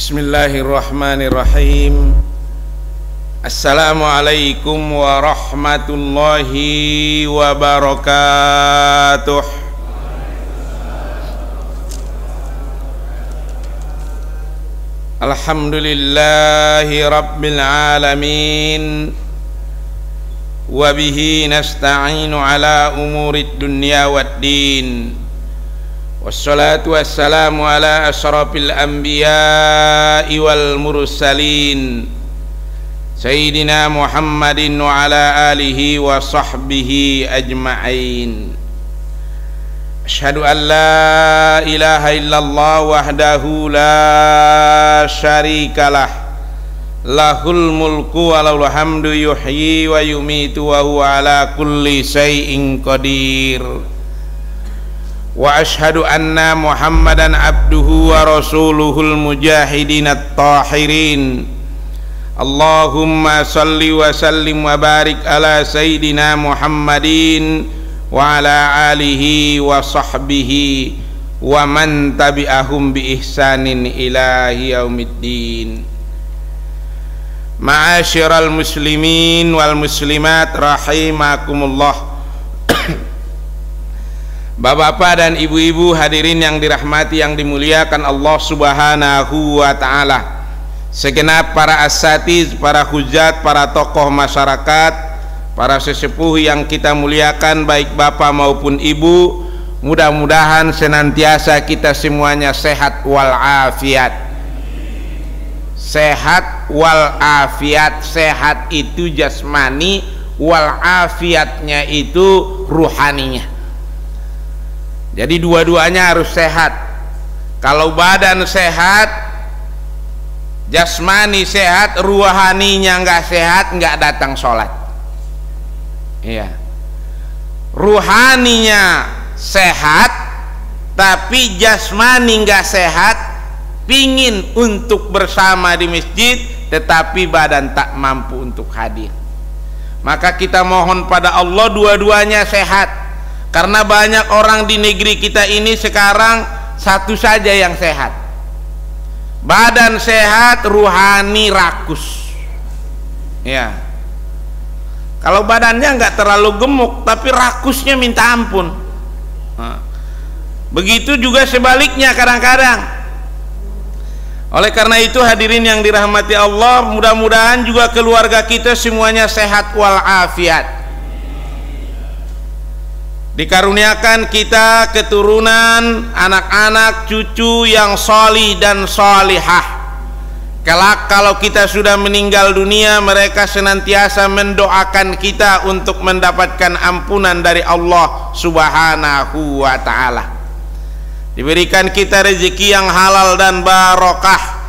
Bismillahirrahmanirrahim. Assalamualaikum warahmatullahi wabarakatuh. Alhamdulillahi rabbil alamin. Wabihi nasta'inu ala umurid dunya waddin. Wassalatu wassalamu ala asyrafil anbiya'i wal mursalin Sayyidina Muhammadin wa ala alihi wa sahbihi ajma'in. Asyhadu an la ilaha illallah wahdahu la syarikalah, lahul mulku wa lahul hamdu yuhyi wa yumitu wa huwa ala kulli syai'in qadir. Wa ashhadu anna Muhammadan abduhu wa rasuluhul mujahidin at-tahirin. Allahumma salli wa sallim wa barik ala sayyidina Muhammadin wa ala alihi wa sahbihi wa man tabi'ahum bi ihsanin ila yaumiddin. Ma'asyiral muslimin wal muslimat rahimakumullah. Bapak-bapak dan ibu-ibu hadirin yang dirahmati, yang dimuliakan Allah Subhanahu wa ta'ala, segenap para asatiz, para hujat, para tokoh masyarakat, para sesepuh yang kita muliakan, baik bapak maupun ibu, mudah-mudahan senantiasa kita semuanya sehat walafiat. Sehat walafiat. Sehat itu jasmani, walafiatnya itu ruhaninya. Jadi dua-duanya harus sehat. Kalau badan sehat, jasmani sehat, ruhaninya nggak sehat, nggak datang sholat. Iya. Ruhaninya sehat, tapi jasmani nggak sehat, pingin untuk bersama di masjid, tetapi badan tak mampu untuk hadir. Maka kita mohon pada Allah dua-duanya sehat. Karena banyak orang di negeri kita ini sekarang satu saja yang sehat, badan sehat, ruhani rakus. Ya, kalau badannya nggak terlalu gemuk tapi rakusnya minta ampun. Nah, begitu juga sebaliknya kadang-kadang. Oleh karena itu hadirin yang dirahmati Allah, mudah-mudahan juga keluarga kita semuanya sehat walafiat. Dikaruniakan kita keturunan, anak-anak, cucu yang solih dan solihah. Kelak kalau kita sudah meninggal dunia, mereka senantiasa mendoakan kita untuk mendapatkan ampunan dari Allah Subhanahu wa ta'ala. Diberikan kita rezeki yang halal dan barokah.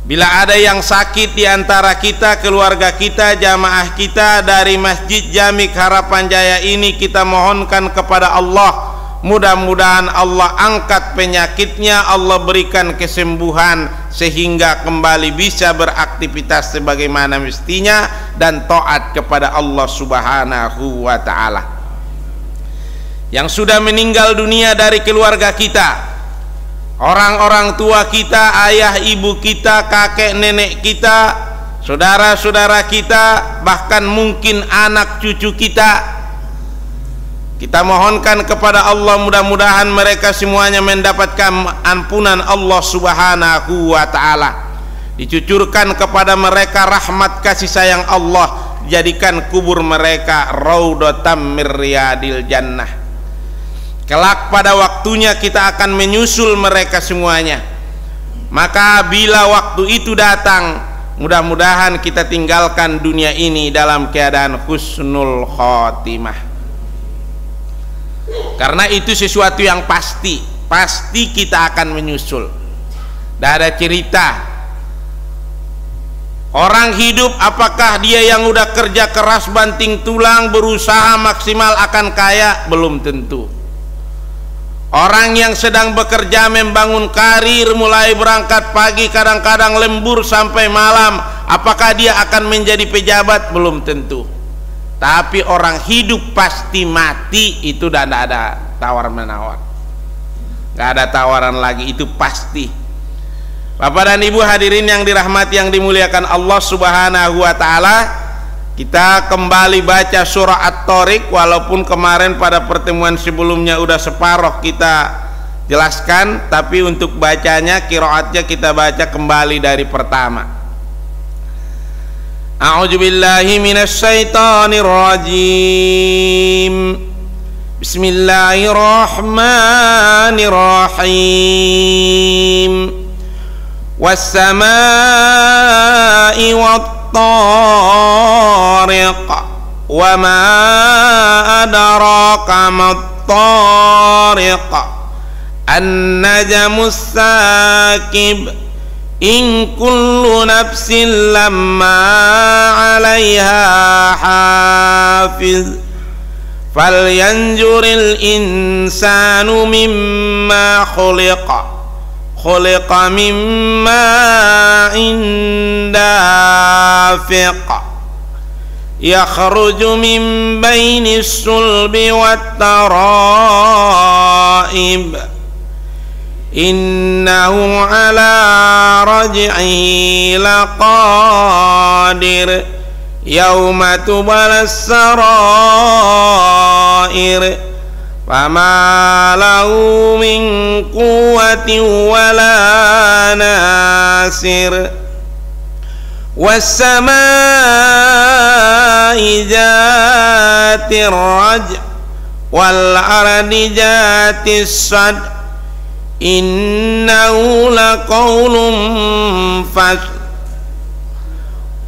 Bila ada yang sakit di antara kita, keluarga kita, jamaah kita dari Masjid Jamik Harapan Jaya ini, kita mohonkan kepada Allah, mudah-mudahan Allah angkat penyakitnya, Allah berikan kesembuhan sehingga kembali bisa beraktivitas sebagaimana mestinya dan taat kepada Allah Subhanahu wa ta'ala. Yang sudah meninggal dunia dari keluarga kita, orang-orang tua kita, ayah ibu kita, kakek nenek kita, saudara-saudara kita, bahkan mungkin anak cucu kita, kita mohonkan kepada Allah mudah-mudahan mereka semuanya mendapatkan ampunan Allah Subhanahu wa ta'ala. Dicucurkan kepada mereka rahmat kasih sayang Allah, jadikan kubur mereka raudhatam mir riyadil jannah. Kelak pada waktunya kita akan menyusul mereka semuanya. Maka bila waktu itu datang, mudah-mudahan kita tinggalkan dunia ini dalam keadaan husnul khotimah. Karena itu sesuatu yang pasti, pasti kita akan menyusul. Tidak ada cerita orang hidup apakah dia yang udah kerja keras banting tulang berusaha maksimal akan kaya, belum tentu. Orang yang sedang bekerja membangun karir mulai berangkat pagi kadang-kadang lembur sampai malam, apakah dia akan menjadi pejabat? Belum tentu. Tapi orang hidup pasti mati, itu tidak ada tawar menawar, nggak ada tawaran lagi, itu pasti. Bapak dan Ibu hadirin yang dirahmati yang dimuliakan Allah Subhanahu wa taala, kita kembali baca surah At-Thariq, walaupun kemarin pada pertemuan sebelumnya udah separuh kita jelaskan, tapi untuk bacanya, qiraatnya kita baca kembali dari pertama. A'udzubillahi minasyaitonir rajim. Bismillahirrahmanirrahim. Was-samaa'i wat-tariq. Wa ma adraka mat-tariq. An-najmus sakib. In kullu nafsin lamma 'alaiha hafiz. Falyanzuril insanu mimma khuliqa. Khuliqa mimma dafiq. Yakhruju min bainis sulbi wat tara'ib. Innahu ala raj'ihi laqadir. Yauma tubalas sarair. Fama lahu min quwwatin wala nasir. Was-samaa'i dhatir raj' wal ardi dhatis sad. Innahu laqawlun fasl.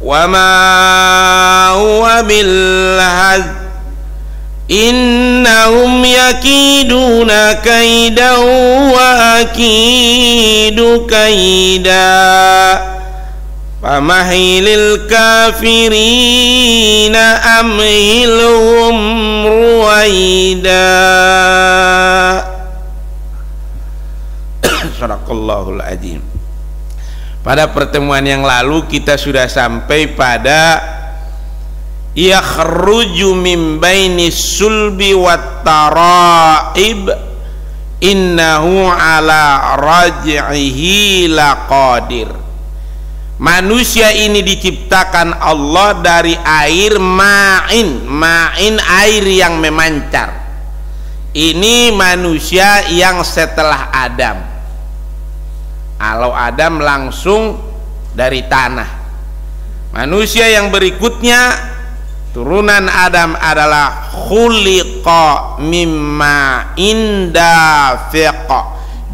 Wa ma huwa bil hazl. Innahum yakiduna kaidan wa akidu kaida. Famahilil kafirina amhilhum ruwaida. Sadaqallahul azim. Pada pertemuan yang lalu kita sudah sampai pada yakhruju min bainis sulbi wat tara'ib. Innahu ala raj'ihi laqadir. Manusia ini diciptakan Allah dari air ma'in. Ma'in air yang memancar. Ini manusia yang setelah Adam. Kalau Adam langsung dari tanah. Manusia yang berikutnya turunan Adam adalah khuliqa mimma dafiq.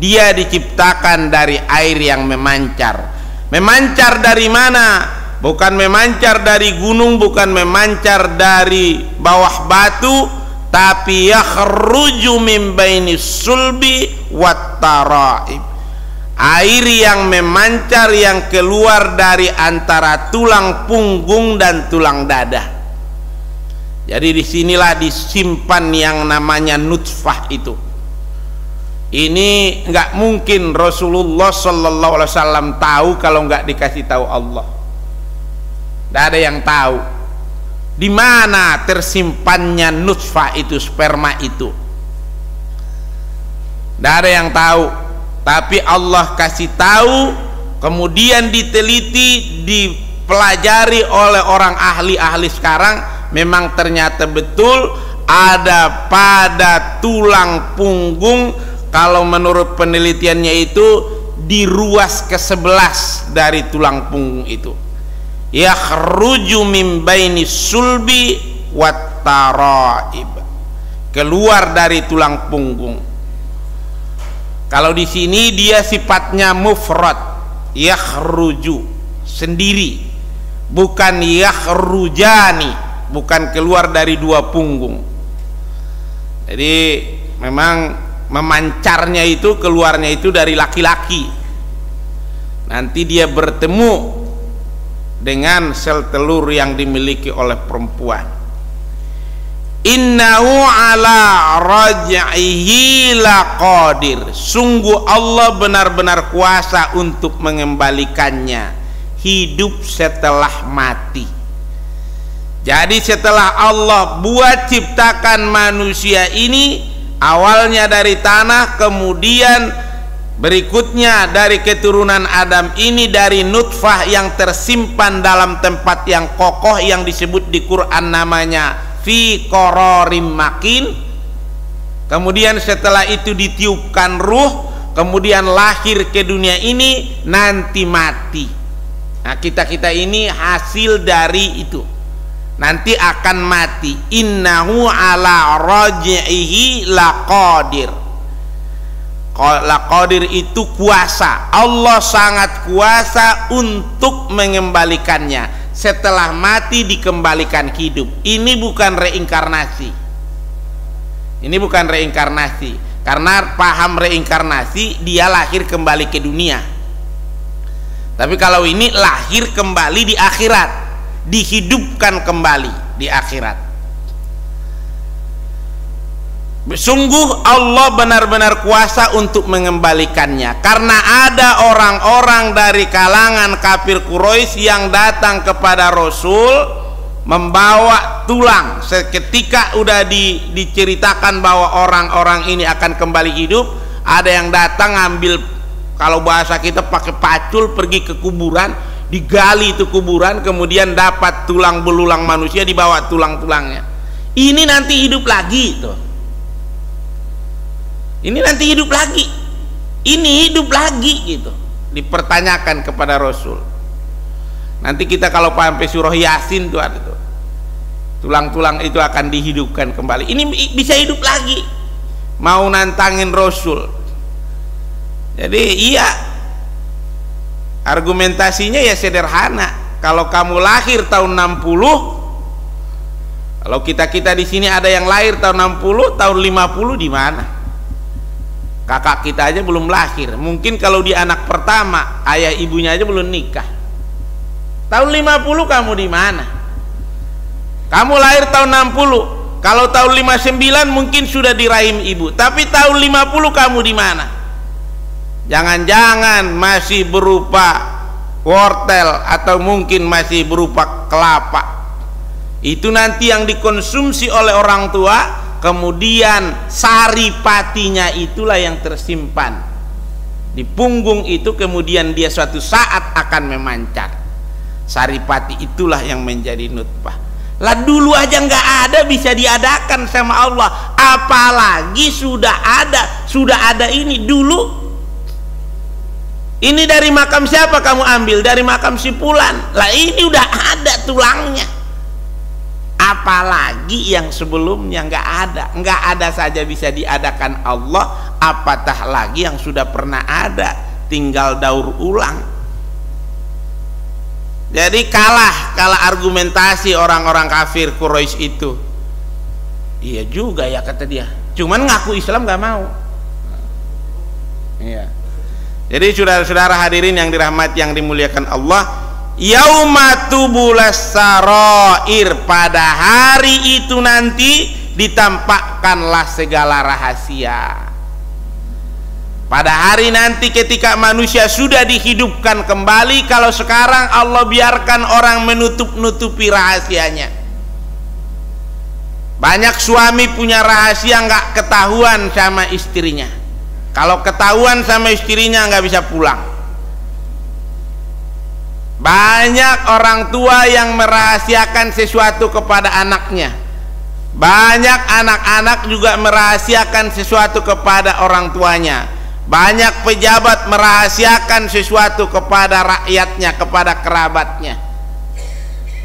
Dia diciptakan dari air yang memancar. Memancar dari mana? Bukan memancar dari gunung, bukan memancar dari bawah batu, tapi yakhruju min bainis sulbi wat tara'ib. Air yang memancar, yang keluar dari antara tulang punggung dan tulang dada. Jadi disinilah disimpan yang namanya nutfah itu. Ini nggak mungkin Rasulullah Sallallahu Alaihi Wasallam tahu kalau nggak dikasih tahu Allah. Tidak ada yang tahu di mana tersimpannya nutfah itu, sperma itu. Tidak ada yang tahu. Tapi Allah kasih tahu, kemudian diteliti, dipelajari oleh orang ahli-ahli sekarang. Memang ternyata betul ada pada tulang punggung, kalau menurut penelitiannya itu di ruas ke-11 dari tulang punggung itu. Yakhruju min bainis sulbi wat tara'ib. Keluar dari tulang punggung. Kalau di sini dia sifatnya mufrad, yakhruju, sendiri. Bukan yakhrujani, bukan keluar dari dua punggung. Jadi memang memancarnya itu, keluarnya itu dari laki-laki. Nanti dia bertemu dengan sel telur yang dimiliki oleh perempuan. Innahu ala raj'ihi laqadir. Sungguh Allah benar-benar kuasa untuk mengembalikannya hidup setelah mati. Jadi setelah Allah buat ciptakan manusia ini, awalnya dari tanah, kemudian Berikutnya dari keturunan Adam ini dari nutfah yang tersimpan dalam tempat yang kokoh yang disebut di Quran namanya fi qararim makin. Kemudian setelah itu ditiupkan ruh, kemudian lahir ke dunia ini, nanti mati. Nah, kita ini hasil dari itu. Nanti akan mati. Innahu ala raj'ihi laqadir. Laqadir itu kuasa. Allah sangat kuasa untuk mengembalikannya. Setelah mati dikembalikan hidup. Ini bukan reinkarnasi. Ini bukan reinkarnasi. Karena paham reinkarnasi, dia lahir kembali ke dunia. Tapi kalau ini lahir kembali di akhirat, dihidupkan kembali di akhirat. Sungguh Allah benar-benar kuasa untuk mengembalikannya, karena ada orang-orang dari kalangan kafir Quraisy yang datang kepada Rasul membawa tulang. Seketika udah diceritakan bahwa orang-orang ini akan kembali hidup, ada yang datang ngambil, kalau bahasa kita pakai pacul, pergi ke kuburan, digali itu kuburan, kemudian dapat tulang belulang manusia, dibawa tulang-tulangnya. Ini nanti hidup lagi tuh. Ini nanti hidup lagi, ini hidup lagi gitu. Dipertanyakan kepada Rasul. Nanti kita kalau sampai surah Yasin tuh ada tuh, tulang-tulang itu akan dihidupkan kembali. Ini bisa hidup lagi. Mau nantangin Rasul. Jadi iya, argumentasinya ya sederhana. Kalau kamu lahir tahun 60, kalau kita di sini ada yang lahir tahun 60, tahun 50 di mana? Kakak kita aja belum lahir. Mungkin kalau dia anak pertama, ayah ibunya aja belum nikah. Tahun 50 kamu di mana? Kamu lahir tahun 60. Kalau tahun 59 mungkin sudah di rahim ibu. Tapi tahun 50 kamu di mana? Jangan-jangan masih berupa wortel atau mungkin masih berupa kelapa. Itu nanti yang dikonsumsi oleh orang tua. Kemudian saripatinya itulah yang tersimpan di punggung itu, kemudian dia suatu saat akan memancar. Saripati itulah yang menjadi nutfah. Lah dulu aja nggak ada bisa diadakan sama Allah, apalagi sudah ada ini dulu. Ini dari makam siapa kamu ambil? Dari makam si Fulan. Lah ini udah ada tulangnya. Apalagi yang sebelumnya nggak ada saja bisa diadakan Allah, apatah lagi yang sudah pernah ada, tinggal daur ulang. Jadi kalah argumentasi orang-orang kafir Quraisy itu. Iya juga ya kata dia, cuman ngaku Islam nggak mau. Iya. Jadi saudara-saudara hadirin yang dirahmati, yang dimuliakan Allah, yauma tubulas sarair, pada hari itu nanti ditampakkanlah segala rahasia. Pada hari nanti ketika manusia sudah dihidupkan kembali. Kalau sekarang Allah biarkan orang menutup-nutupi rahasianya. Banyak suami punya rahasia nggak ketahuan sama istrinya. Kalau ketahuan sama istrinya nggak bisa pulang. Banyak orang tua yang merahasiakan sesuatu kepada anaknya. Banyak anak-anak juga merahasiakan sesuatu kepada orang tuanya. Banyak pejabat merahasiakan sesuatu kepada rakyatnya, kepada kerabatnya.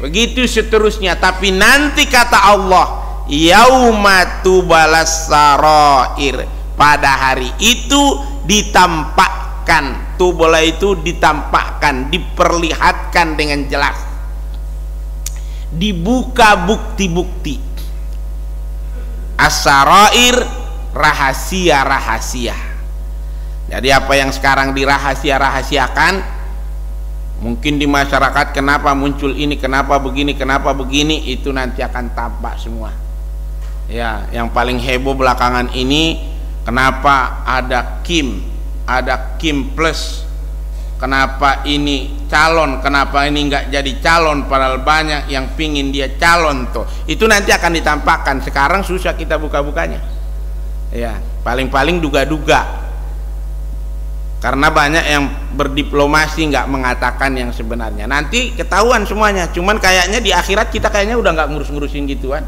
Begitu seterusnya. Tapi nanti kata Allah, yauma tubalas sarair, pada hari itu ditampakkan. Tubala itu ditampakkan, diperlihatkan dengan jelas, dibuka bukti-bukti. As-sarair, rahasia-rahasia. Jadi apa yang sekarang dirahasia-rahasiakan, mungkin di masyarakat, kenapa muncul ini, kenapa begini, itu nanti akan tampak semua. Ya, yang paling heboh belakangan ini, kenapa ada Kim plus, kenapa ini calon, kenapa ini nggak jadi calon, padahal banyak yang pingin dia calon tuh. Itu nanti akan ditampakkan. Sekarang susah kita buka-bukanya. Ya, paling-paling duga-duga. Karena banyak yang berdiplomasi nggak mengatakan yang sebenarnya. Nanti ketahuan semuanya. Cuman kayaknya di akhirat kita kayaknya udah nggak ngurus-ngurusin gituan.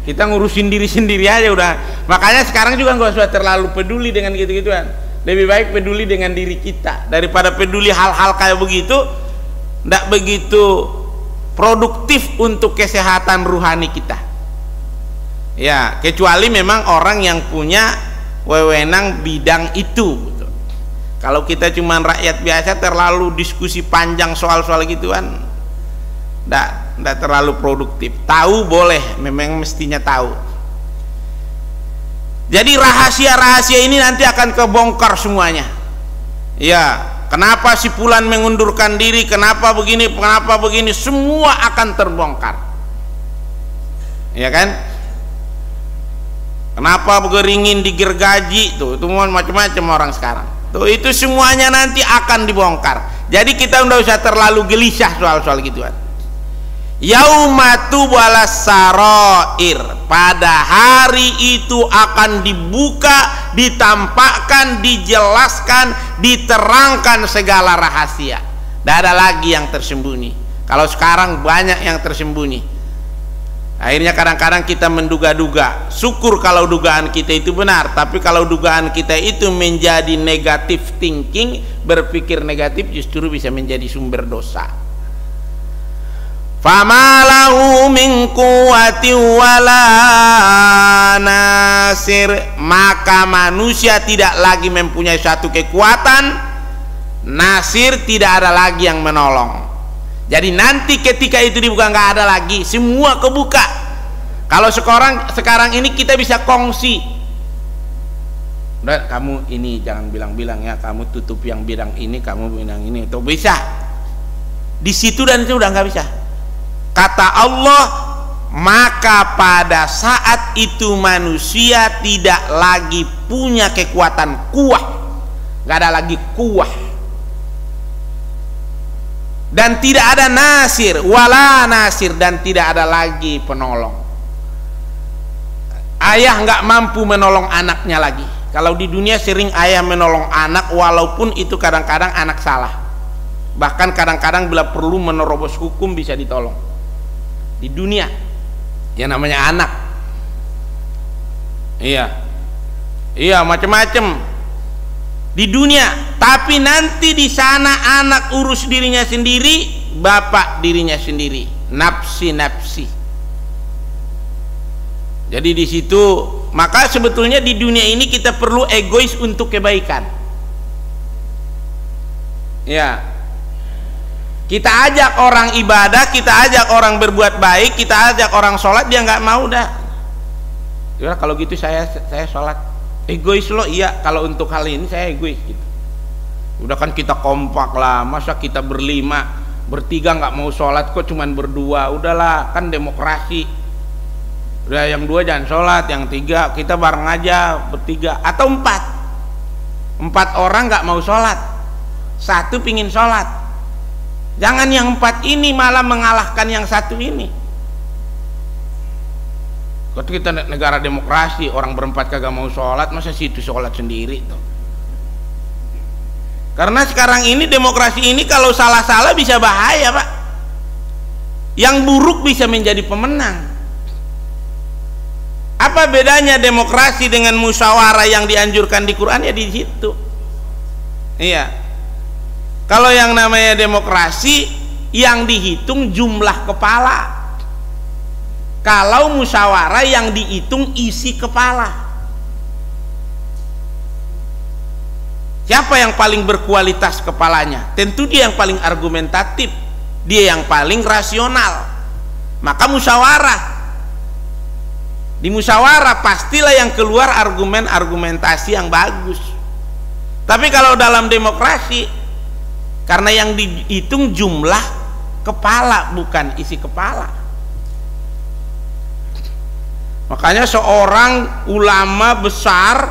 Kita ngurusin diri sendiri aja udah. Makanya sekarang juga nggak usah terlalu peduli dengan gitu-gituan. Lebih baik peduli dengan diri kita daripada peduli hal-hal kayak begitu. Nggak begitu produktif untuk kesehatan ruhani kita. Ya, kecuali memang orang yang punya wewenang bidang itu. Kalau kita cuma rakyat biasa terlalu diskusi panjang soal-soal gituan, nggak terlalu produktif. Tahu boleh, memang mestinya tahu. Jadi rahasia-rahasia ini nanti akan kebongkar semuanya. Ya, kenapa si Fulan mengundurkan diri, kenapa begini, semua akan terbongkar. Ya kan? Kenapa begeringin digergaji tuh, itu macam-macam orang sekarang. Tuh, itu semuanya nanti akan dibongkar. Jadi kita nggak usah terlalu gelisah soal-soal gituan. Yaumatu balas saroir, pada hari itu akan dibuka, ditampakkan, dijelaskan, diterangkan segala rahasia. Tidak ada lagi yang tersembunyi. Kalau sekarang banyak yang tersembunyi. Akhirnya kadang-kadang kita menduga-duga. Syukur kalau dugaan kita itu benar, tapi kalau dugaan kita itu menjadi negatif thinking, berpikir negatif, justru bisa menjadi sumber dosa. Famalahu min quwwati wala nasir, maka manusia tidak lagi mempunyai satu kekuatan, nasir, tidak ada lagi yang menolong. Jadi nanti ketika itu dibuka nggak ada lagi, semua kebuka. Kalau sekarang ini kita bisa kongsi. Udah, kamu ini jangan bilang-bilang ya, kamu tutup yang bidang ini, kamu bidang ini, itu bisa. Di situ dan itu udah nggak bisa. Kata Allah, maka pada saat itu manusia tidak lagi punya kekuatan kuah, nggak ada lagi kuah. Dan tidak ada nasir, wala nasir, dan tidak ada lagi penolong. Ayah nggak mampu menolong anaknya lagi. Kalau di dunia sering ayah menolong anak, walaupun itu kadang-kadang anak salah. Bahkan kadang-kadang bila perlu menerobos hukum bisa ditolong. Di dunia, yang namanya anak. Iya, macam-macam. Di dunia, tapi nanti di sana anak urus dirinya sendiri, bapak dirinya sendiri, nafsi. Jadi di situ, maka sebetulnya di dunia ini kita perlu egois untuk kebaikan. Ya, kita ajak orang ibadah, kita ajak orang berbuat baik, kita ajak orang sholat, dia nggak mau dah. Ya kalau gitu saya sholat. Egois lo, iya, kalau untuk hal ini saya egois gitu. Udah kan kita kompak lah, masa kita bertiga nggak mau sholat kok cuman berdua, udahlah, kan demokrasi. Udah yang dua jangan sholat, yang tiga kita bareng aja bertiga, atau empat orang nggak mau sholat, satu pingin sholat. Jangan yang empat ini malah mengalahkan yang satu ini. Kalau kita negara demokrasi, orang berempat kagak mau sholat, masa situ sholat sendiri tuh. Karena sekarang ini demokrasi ini kalau salah-salah bisa bahaya, Pak. Yang buruk bisa menjadi pemenang. Apa bedanya demokrasi dengan musyawarah yang dianjurkan di Quran? Ya di situ. Iya. Kalau yang namanya demokrasi, yang dihitung jumlah kepala. Kalau musyawarah yang dihitung isi kepala. Siapa yang paling berkualitas kepalanya? Tentu dia yang paling argumentatif, dia yang paling rasional. Maka musyawarah. Di musyawarah pastilah yang keluar argumentasi yang bagus. Tapi kalau dalam demokrasi, karena yang dihitung jumlah kepala bukan isi kepala. Makanya seorang ulama besar,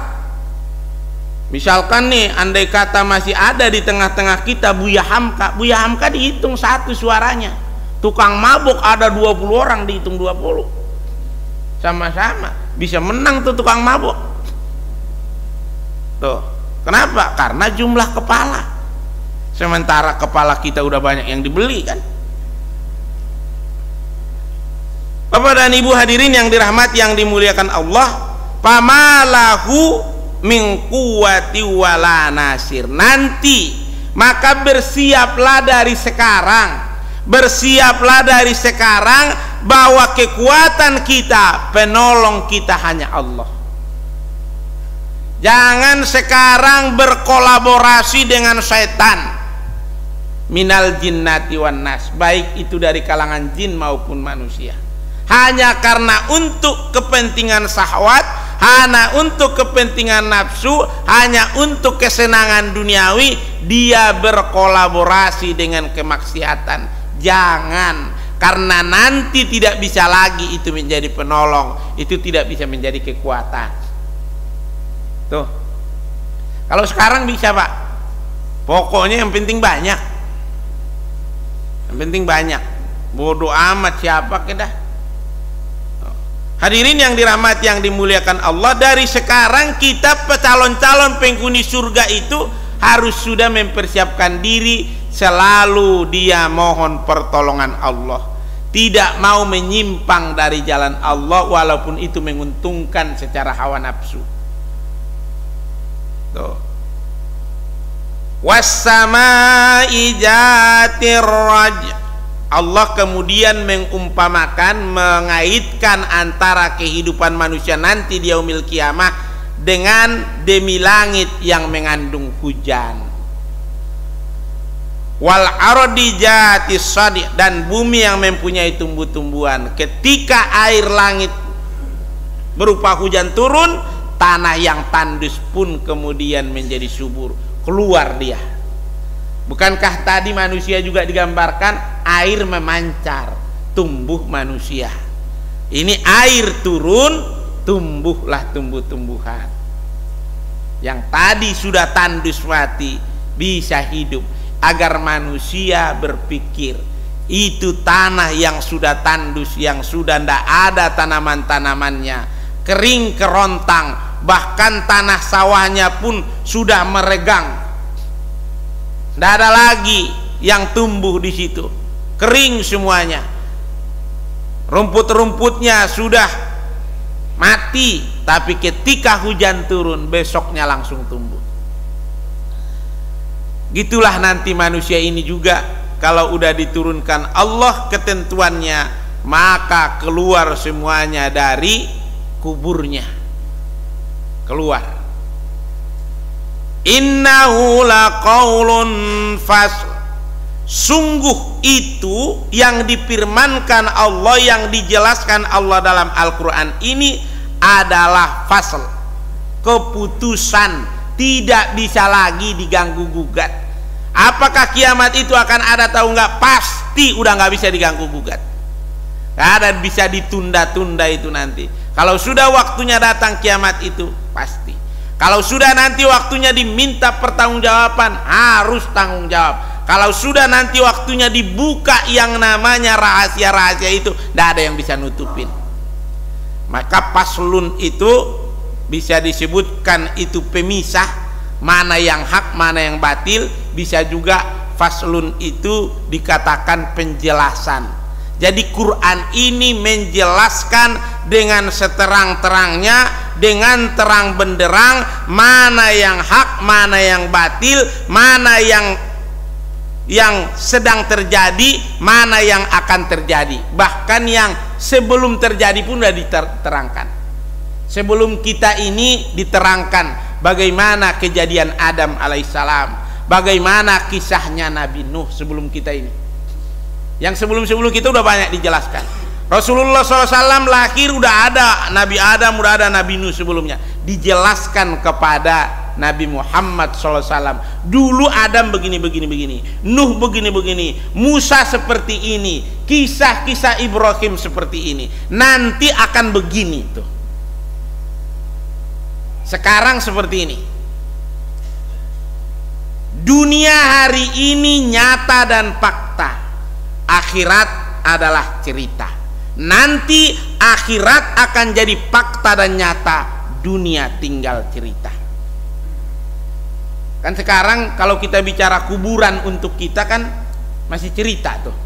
misalkan nih, andai kata masih ada di tengah-tengah kita Buya Hamka dihitung satu suaranya. Tukang mabuk ada 20 orang dihitung 20. Sama-sama bisa menang tuh tukang mabuk. Tuh. Kenapa? Karena jumlah kepala. Sementara kepala kita udah banyak yang dibeli kan. Bapak dan Ibu hadirin yang dirahmati yang dimuliakan Allah, pamalahu min quwwati wala nasir. Nanti maka bersiaplah dari sekarang, bahwa kekuatan kita, penolong kita hanya Allah. Jangan sekarang berkolaborasi dengan setan, minal jinnati wan nas, baik itu dari kalangan jin maupun manusia, hanya karena untuk kepentingan syahwat, hanya untuk kepentingan nafsu, hanya untuk kesenangan duniawi, dia berkolaborasi dengan kemaksiatan. Jangan, karena nanti tidak bisa lagi itu menjadi penolong, itu tidak bisa menjadi kekuatan. Tuh, kalau sekarang bisa Pak, pokoknya yang penting banyak, bodoh amat siapa kedah. Hadirin yang dirahmati yang dimuliakan Allah, dari sekarang kita calon-calon penghuni surga itu harus sudah mempersiapkan diri, selalu dia mohon pertolongan Allah, tidak mau menyimpang dari jalan Allah walaupun itu menguntungkan secara hawa nafsu. Tuh. Was-samaa'i dzatir raj'. Allah kemudian mengumpamakan, mengaitkan antara kehidupan manusia nanti di yaumil kiamah dengan demi langit yang mengandung hujan. Wal ardi dzatis shadi', dan bumi yang mempunyai tumbuh-tumbuhan. Ketika air langit berupa hujan turun, tanah yang tandus pun kemudian menjadi subur, keluar dia. Bukankah tadi manusia juga digambarkan air memancar, tumbuh manusia. Ini air turun, tumbuhlah tumbuh-tumbuhan. Yang tadi sudah tandus mati bisa hidup, agar manusia berpikir itu tanah yang sudah tandus, yang sudah tidak ada tanaman-tanamannya, kering kerontang, bahkan tanah sawahnya pun sudah meregang, tidak ada lagi yang tumbuh di situ, kering semuanya, rumput-rumputnya sudah mati, tapi ketika hujan turun besoknya langsung tumbuh. Gitulah nanti manusia ini juga, kalau udah diturunkan Allah ketentuannya, maka keluar semuanya dari kuburnya, keluar. Innahu laqaulun fasl. Sungguh itu yang difirmankan Allah, yang dijelaskan Allah dalam Al-Quran ini adalah fasl, keputusan, tidak bisa lagi diganggu gugat. Apakah kiamat itu akan ada tahu nggak? Pasti udah nggak bisa diganggu gugat, nggak ada bisa ditunda-tunda itu nanti. Kalau sudah waktunya datang kiamat itu pasti. Kalau sudah nanti waktunya diminta pertanggungjawaban, harus tanggung jawab. Kalau sudah nanti waktunya dibuka yang namanya rahasia-rahasia itu, tidak ada yang bisa nutupin. Maka paslun itu bisa disebutkan itu pemisah, mana yang hak, mana yang batil. Bisa juga faslun itu dikatakan penjelasan. Jadi Quran ini menjelaskan dengan seterang-terangnya, dengan terang benderang, mana yang hak, mana yang batil, mana yang sedang terjadi, mana yang akan terjadi. Bahkan yang sebelum terjadi pun sudah diterangkan. Sebelum kita ini diterangkan bagaimana kejadian Adam alaihissalam, bagaimana kisahnya Nabi Nuh sebelum kita ini. Yang sebelum-sebelum kita udah banyak dijelaskan. Rasulullah SAW lahir udah ada Nabi Adam, udah ada Nabi Nuh sebelumnya. Dijelaskan kepada Nabi Muhammad SAW. Dulu Adam begini, Nuh begini, Musa seperti ini, kisah-kisah Ibrahim seperti ini. Nanti akan begini tuh. Sekarang seperti ini. Dunia hari ini nyata dan fakta. Akhirat adalah cerita. Nanti akhirat akan jadi fakta dan nyata, dunia tinggal cerita. Kan sekarang kalau kita bicara kuburan untuk kita kan masih cerita tuh.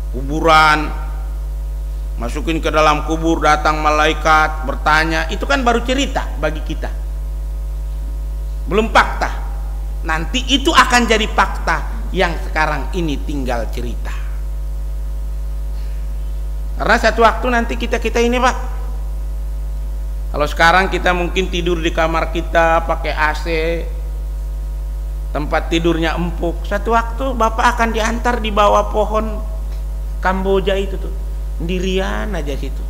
Kuburan, masukin ke dalam kubur, datang malaikat bertanya, itu kan baru cerita bagi kita, belum fakta. Nanti itu akan jadi fakta, yang sekarang ini tinggal cerita. Karena satu waktu nanti kita ini Pak, kalau sekarang kita mungkin tidur di kamar kita pakai AC, tempat tidurnya empuk, satu waktu Bapak akan diantar di bawah pohon Kamboja itu tuh, sendirian aja situ,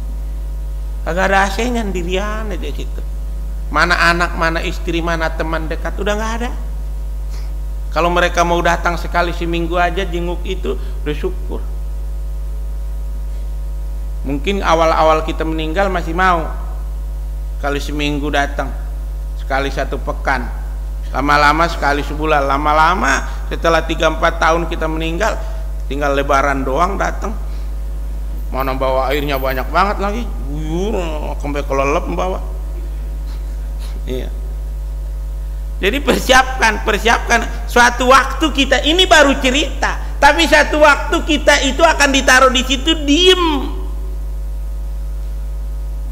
kagak ada AC-nya, sendirian aja situ. Mana anak, mana istri, mana teman dekat, udah nggak ada. Kalau mereka mau datang sekali seminggu aja jenguk itu udah syukur. Mungkin awal-awal kita meninggal masih mau sekali seminggu datang, sekali satu pekan, lama-lama sekali sebulan, lama-lama setelah 3-4 tahun kita meninggal tinggal lebaran doang datang. Mana bawa airnya banyak banget lagi, sampai kelelep bawa. Iya. Jadi persiapkan suatu waktu kita ini baru cerita, tapi satu waktu kita itu akan ditaruh di situ diem.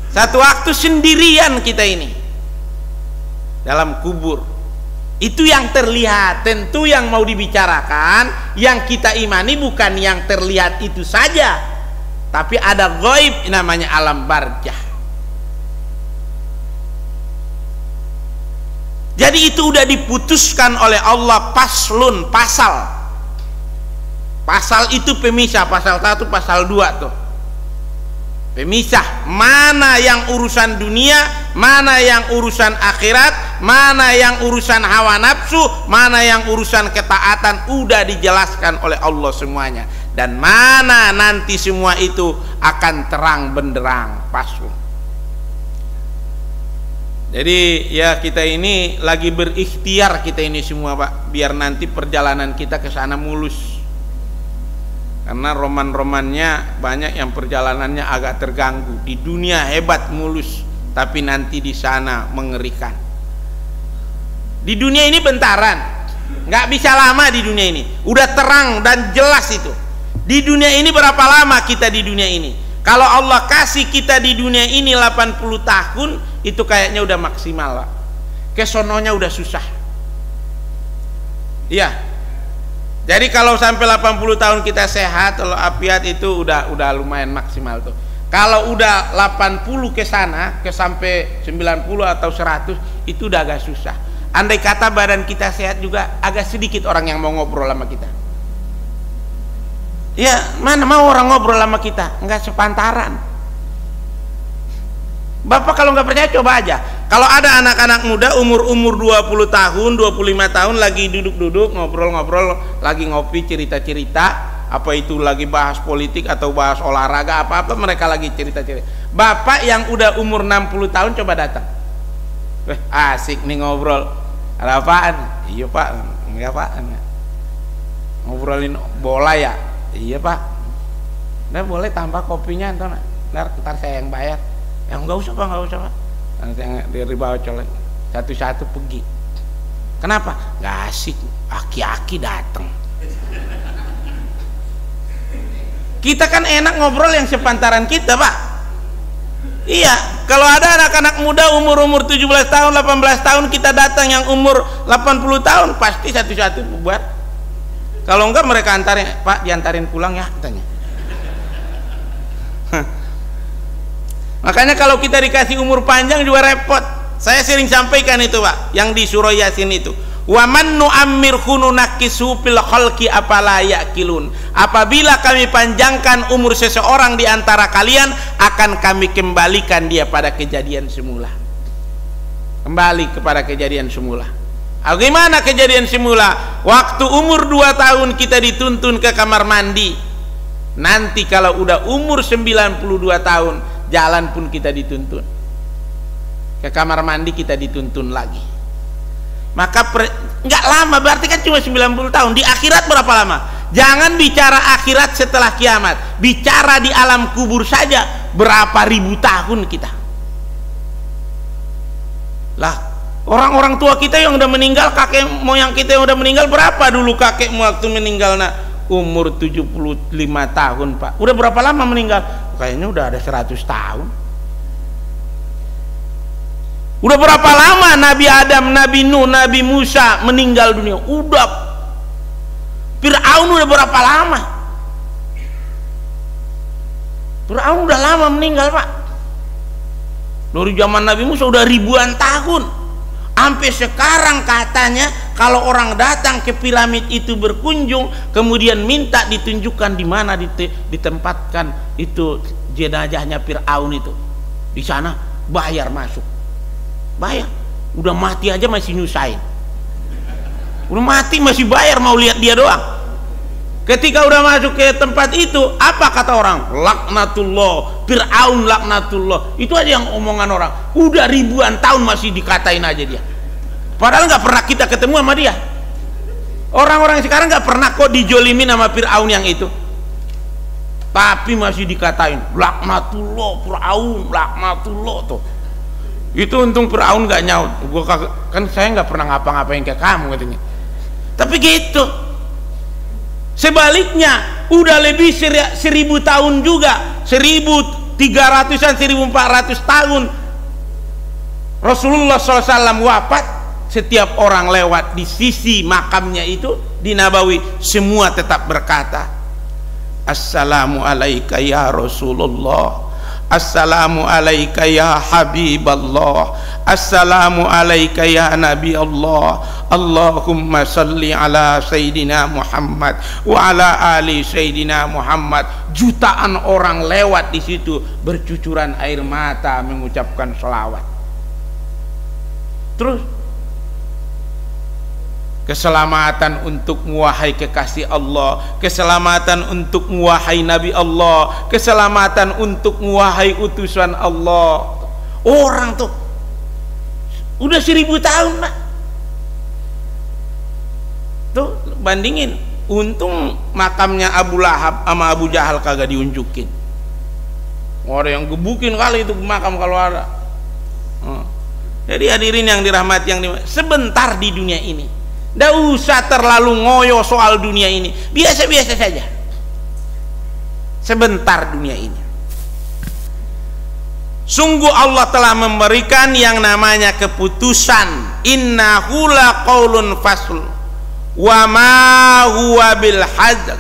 Satu waktu sendirian kita ini dalam kubur. Itu yang terlihat. Tentu yang mau dibicarakan, yang kita imani bukan yang terlihat itu saja, tapi ada ghaib namanya alam barzah. Jadi itu udah diputuskan oleh Allah, paslun, pasal. Pasal itu pemisah, pasal 1, pasal 2 tuh. Pemisah mana yang urusan dunia, mana yang urusan akhirat, mana yang urusan hawa nafsu, mana yang urusan ketaatan, udah dijelaskan oleh Allah semuanya. Dan mana nanti semua itu akan terang benderang, paslun. Jadi ya kita ini lagi berikhtiar, kita ini semua Pak, biar nanti perjalanan kita ke sana mulus. Karena roman-romannya banyak yang perjalanannya agak terganggu. Di dunia hebat mulus, tapi nanti di sana mengerikan. Di dunia ini bentaran, nggak bisa lama di dunia ini. Udah terang dan jelas itu. Di dunia ini berapa lama kita di dunia ini? Kalau Allah kasih kita di dunia ini 80 tahun, itu kayaknya udah maksimal lah. Kesononya udah susah. Iya. Jadi kalau sampai 80 tahun kita sehat, kalau afiat itu udah lumayan maksimal tuh. Kalau udah 80 ke sana, ke sampai 90 atau 100, itu udah agak susah. Andai kata badan kita sehat juga, agak sedikit orang yang mau ngobrol sama kita. Ya, mana mau orang ngobrol sama kita? Enggak sepantaran. Bapak kalau nggak percaya coba aja. Kalau ada anak-anak muda umur 20 tahun, 25 tahun lagi duduk-duduk ngobrol-ngobrol, lagi ngopi cerita-cerita, apa itu lagi bahas politik atau bahas olahraga apa-apa, mereka lagi cerita-cerita. Bapak yang udah umur 60 tahun coba datang. Asik nih ngobrol. Ada apaan? Iya Pak. Enggak Pak. Ngobrolin bola ya? Iya Pak. Nah boleh tambah kopinya ntar saya yang bayar. Ya enggak usah Pak, enggak usah Pak. Nanti dari bawah colek satu-satu pergi. Kenapa? Nggak asik, aki-aki datang. Kita kan enak ngobrol yang sepantaran kita Pak. Iya, kalau ada anak-anak muda umur 17 tahun, 18 tahun kita datang yang umur 80 tahun, pasti satu-satu bubar. Kalau enggak mereka antarin, Pak diantarin pulang ya katanya. Makanya kalau kita dikasih umur panjang juga repot. Saya sering sampaikan itu Pak, yang di surah Yasin itu. Wa man nu'ammirhu nunakkisu fil khalqi afala yaqilun. Apabila kami panjangkan umur seseorang di antara kalian, akan kami kembalikan dia pada kejadian semula. Kembali kepada kejadian semula. Bagaimana kejadian semula? Waktu umur 2 tahun kita dituntun ke kamar mandi. Nanti kalau udah umur 92 tahun, jalan pun kita dituntun. Ke kamar mandi kita dituntun lagi. Maka nggak lama, berarti kan cuma 90 tahun. Di akhirat berapa lama? Jangan bicara akhirat setelah kiamat, bicara di alam kubur saja berapa ribu tahun kita. Lah Orang-orang tua kita yang udah meninggal, kakek moyang kita yang udah meninggal, berapa dulu kakekmu waktu meninggal? Nah, umur 75 tahun, Pak. Udah berapa lama meninggal? Kayaknya udah ada 100 tahun. Udah berapa lama Nabi Adam, Nabi Nuh, Nabi Musa meninggal dunia? Udah. Fir'aun udah berapa lama? Fir'aun udah lama meninggal, Pak. Dari zaman Nabi Musa udah ribuan tahun. Sampai sekarang katanya kalau orang datang ke piramid itu berkunjung, kemudian minta ditunjukkan di mana ditempatkan itu jenazahnya Fir'aun itu, di sana bayar masuk. Bayar. Udah mati aja masih nyusahin. Udah mati masih bayar, mau lihat dia doang. Ketika udah masuk ke tempat itu, apa kata orang? Laknatullah, Fir'aun laknatullah. Itu aja yang omongan orang. Udah ribuan tahun masih dikatain aja dia. Padahal nggak pernah kita ketemu sama dia. Orang-orang sekarang nggak pernah kok dijolimin sama Fir'aun yang itu. Tapi masih dikatain laknatullah, Fir'aun laknatullah tuh. Itu untung Fir'aun nggak nyaut. Kan saya nggak pernah ngapa-ngapain kayak kamu katanya. Tapi gitu. Sebaliknya udah lebih 1000 tahun juga, 1300-an, 1400 tahun Rasulullah SAW wafat. Setiap orang lewat di sisi makamnya itu di Nabawi, semua tetap berkata, Assalamu alayka ya Rasulullah, Assalamu alayka ya Habiballah, Assalamu alayka ya Nabi Allah, Allahumma salli ala Sayyidina Muhammad wa ala ali Sayyidina Muhammad. Jutaan orang lewat di situ bercucuran air mata mengucapkan sholawat. Terus keselamatan untukmu wahai kekasih Allah, keselamatan untukmu wahai Nabi Allah, keselamatan untukmu wahai utusan Allah. Orang tuh udah 1000 tahun, Pak. Tuh bandingin, untung makamnya Abu Lahab sama Abu Jahal kagak diunjukin. Ada yang gebukin kali itu makam kalau ada. Jadi hadirin yang dirahmati, yang sebentar di dunia ini. Nggak usah terlalu ngoyo soal dunia ini, biasa-biasa saja. Sebentar dunia ini. Sungguh Allah telah memberikan yang namanya keputusan. Innahu laqaulun fasl wa ma huwa bil hazl.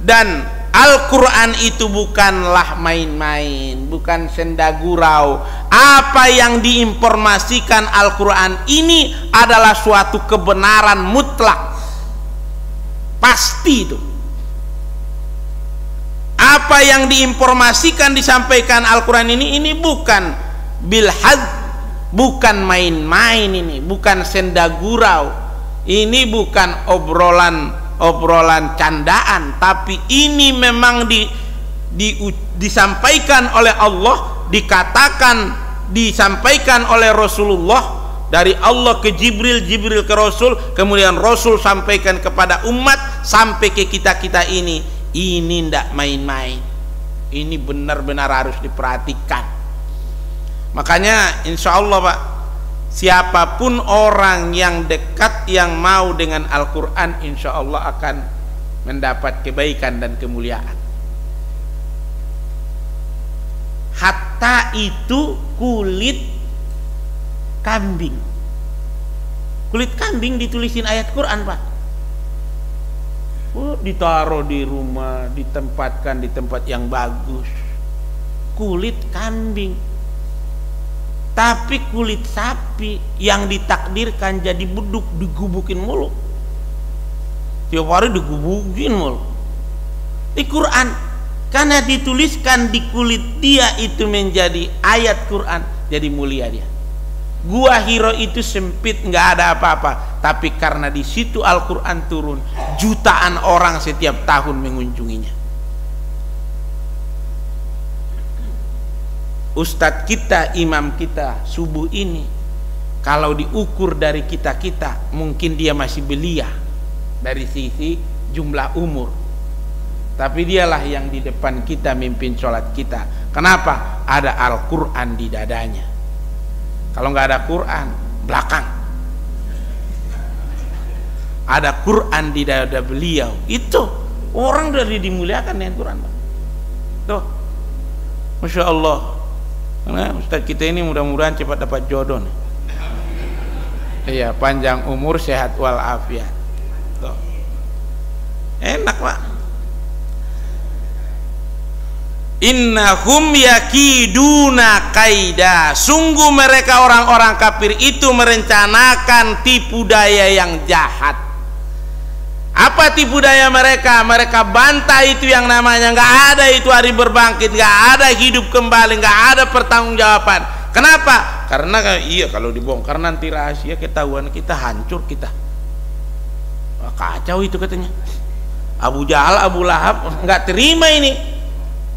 Dan Al-Quran itu bukanlah main-main, bukan senda gurau. Apa yang diinformasikan Al-Quran ini adalah suatu kebenaran mutlak, pasti itu. Apa yang diinformasikan disampaikan Al-Quran ini bukan bilhad, bukan main-main, ini bukan senda gurau, ini bukan obrolan candaan, tapi ini memang disampaikan oleh Allah, disampaikan oleh Rasulullah, dari Allah ke Jibril, Jibril ke Rasul, kemudian Rasul sampaikan kepada umat sampai ke kita ini. Ini ndak main-main, ini benar-benar harus diperhatikan. Makanya insya Allah, Pak, siapapun orang yang dekat, yang mau dengan Al-Quran, insya Allah akan mendapat kebaikan dan kemuliaan. Hatta itu kulit kambing. Kulit kambing ditulisin ayat Quran, Pak. Ditaruh di rumah, ditempatkan di tempat yang bagus. Kulit kambing. Tapi kulit sapi yang ditakdirkan jadi beduk digubukin mulu. Tiap hari digubukin mulu. Di Quran, karena dituliskan di kulit dia itu menjadi ayat Quran, jadi mulia dia. Gua Hiro itu sempit, nggak ada apa-apa, tapi karena di situ Al-Quran turun, jutaan orang setiap tahun mengunjunginya. Ustadz kita, imam kita subuh ini, kalau diukur dari kita mungkin dia masih belia dari sisi jumlah umur, tapi dialah yang di depan kita mimpin sholat kita. Kenapa? Ada Al-Quran di dadanya. Kalau nggak ada Quran, belakang. ada Quran di dada beliau. Itu orang dari dimuliakan dengan Quran. Tuh, Masya Allah. Nah, Ustaz kita ini mudah-mudahan cepat dapat jodoh nih. Iya, panjang umur, sehat walafiat. Tuh, enak Pak. Innahum yakiduna kaida. Sungguh mereka orang-orang kafir itu merencanakan tipu daya yang jahat. Apa tipu daya mereka? Mereka bantah itu yang namanya nggak ada itu hari berbangkit, nggak ada hidup kembali, nggak ada pertanggungjawaban. Kenapa? Karena iya kalau dibongkar nanti rahasia ketahuan kita, hancur kita. Wah, kacau itu katanya. Abu Jahal, Abu Lahab nggak terima ini.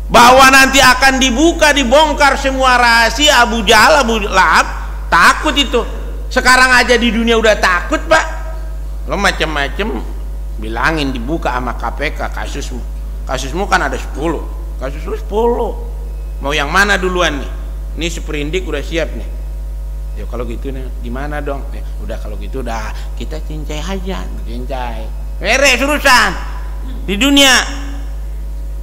Bahwa nanti akan dibuka, dibongkar semua rahasia. Abu Jahal, Abu Lahab takut itu. Sekarang aja di dunia udah takut Pak. Lo macam-macam bilangin dibuka sama KPK kasusmu kan ada 10, kasus lu 10. Mau yang mana duluan nih? Ini seperindik udah siap nih. Ya kalau gitu nih gimana dong? Ya, udah kalau gitu udah kita cincai aja, cincai. Beres urusan di dunia.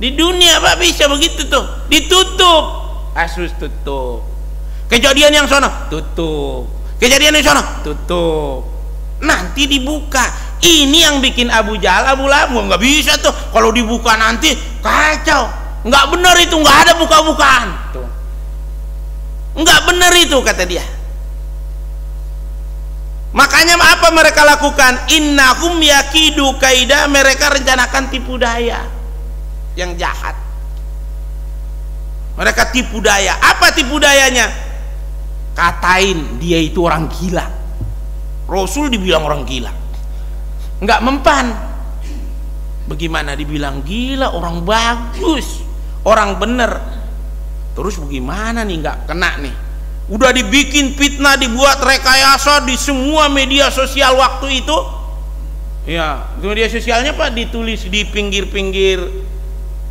Di dunia Pak bisa begitu tuh, ditutup, kasus tutup. Kejadian yang sono tutup, kejadian yang sono tutup. Nanti dibuka. Ini yang bikin Abu Jahal, Abu Lahab nggak bisa tuh. Kalau dibuka nanti kacau. Nggak benar itu, nggak ada buka-bukaan. Tuh, nggak benar itu kata dia. Makanya apa mereka lakukan? Innahum yakidu kaida. Mereka rencanakan tipu daya yang jahat. Mereka tipu daya. Apa tipu dayanya? Katain dia itu orang gila. Rasul dibilang orang gila, nggak mempan. Bagaimana dibilang gila? Orang bagus, orang bener. Terus bagaimana nih nggak kena nih? Udah dibikin fitnah, dibuat rekayasa di semua media sosial waktu itu. Ya, media sosialnya Pak ditulis di pinggir-pinggir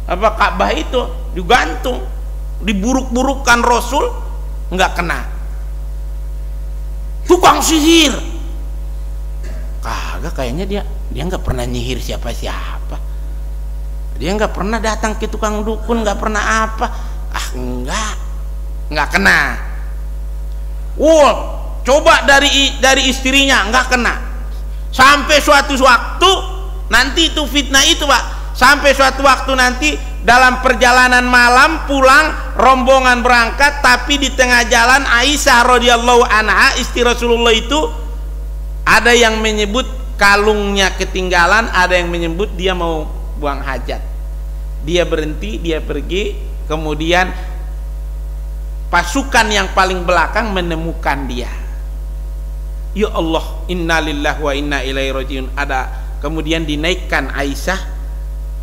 apa Ka'bah itu, digantung, diburuk-burukkan Rasul, nggak kena. Tukang sihir, kagak, kayaknya dia nggak pernah nyihir siapa-siapa. Dia nggak pernah datang ke tukang dukun, nggak pernah apa. Nggak kena. Coba dari istrinya nggak kena. Sampai suatu waktu nanti itu fitnah itu Pak. Sampai suatu waktu nanti dalam perjalanan malam pulang, rombongan berangkat, tapi di tengah jalan Aisyah radhiyallahu anha istri Rasulullah itu ada yang menyebut kalungnya ketinggalan, ada yang menyebut dia mau buang hajat. Dia berhenti, dia pergi, kemudian pasukan yang paling belakang menemukan dia. Ya Allah, inna lillahi wa inna ilaihi rajiun. Ada kemudian dinaikkan Aisyah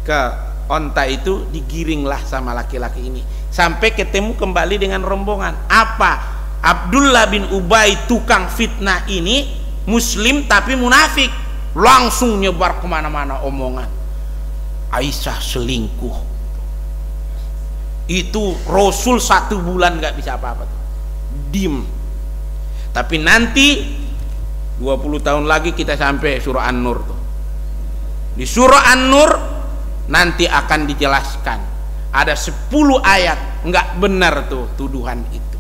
ke onta itu, digiringlah sama laki-laki ini sampai ketemu kembali dengan rombongan. Apa? Abdullah bin Ubay tukang fitnah ini muslim tapi munafik, langsung nyebar kemana-mana omongan Aisyah selingkuh. Itu Rasul 1 bulan gak bisa apa-apa tuh, diem. Tapi nanti 20 tahun lagi kita sampai surah An-Nur tuh. Di surah An-Nur nanti akan dijelaskan ada 10 ayat nggak benar tuh tuduhan itu,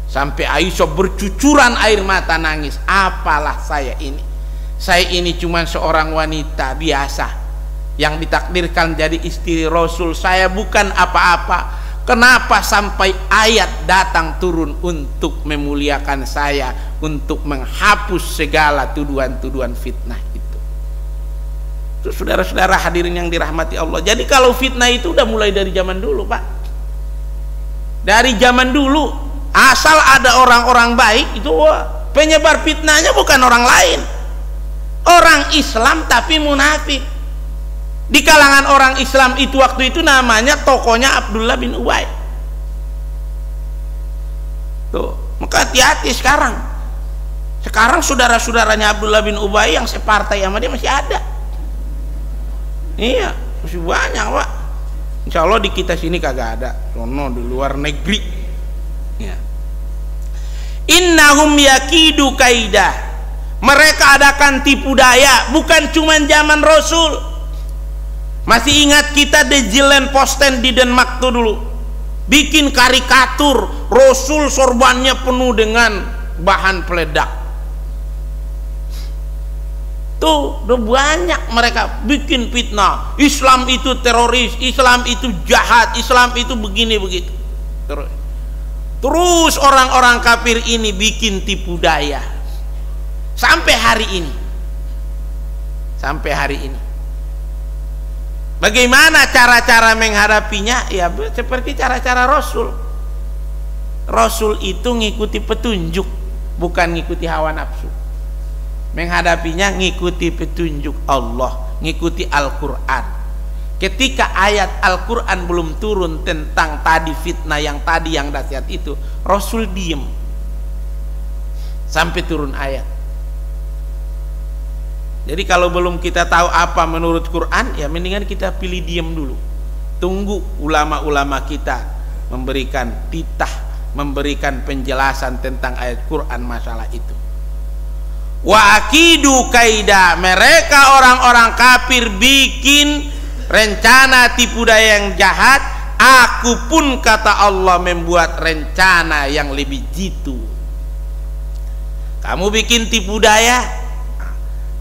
sampai Aisyah bercucuran air mata nangis. Apalah saya ini cuma seorang wanita biasa yang ditakdirkan jadi istri Rasul. Saya bukan apa-apa. Kenapa sampai ayat datang turun untuk memuliakan saya, untuk menghapus segala tuduhan-tuduhan fitnah itu. Saudara-saudara hadirin yang dirahmati Allah. Jadi kalau fitnah itu udah mulai dari zaman dulu Pak. Dari zaman dulu, asal ada orang-orang baik itu penyebar fitnahnya bukan orang lain, orang Islam tapi munafik. Di kalangan orang Islam itu waktu itu namanya tokohnya Abdullah bin Ubay. Tuh, maka hati-hati sekarang. Sekarang saudara-saudaranya Abdullah bin Ubay yang separtai sama dia masih ada. Iya, masih banyak Pak. Insya Allah di kita sini kagak ada, sono di luar negeri. Ya. Innahum yakidu kaidah. Mereka adakan tipu daya, bukan cuma zaman Rasul. Masih ingat kita di Jylland Posten di Denmark tuh dulu, bikin karikatur Rasul sorbannya penuh dengan bahan peledak. Tuh udah banyak mereka bikin fitnah, Islam itu teroris, Islam itu jahat, Islam itu begini begitu. Terus orang-orang kafir ini bikin tipu daya sampai hari ini. Sampai hari ini. Bagaimana cara-cara menghadapinya? Ya seperti cara-cara Rasul. Rasul itu ngikuti petunjuk, bukan ngikuti hawa nafsu. Menghadapinya ngikuti petunjuk Allah, ngikuti Al-Quran. Ketika ayat Al-Quran belum turun tentang tadi fitnah yang tadi yang dahsyat itu, Rasul diem sampai turun ayat. Jadi kalau belum kita tahu apa menurut Quran, ya mendingan kita pilih diem dulu. Tunggu ulama-ulama kita memberikan titah, memberikan penjelasan tentang ayat Quran masalah itu. Wa akidu kaida, mereka orang-orang kafir bikin rencana tipu daya yang jahat. Aku pun kata Allah membuat rencana yang lebih jitu. Kamu bikin tipu daya,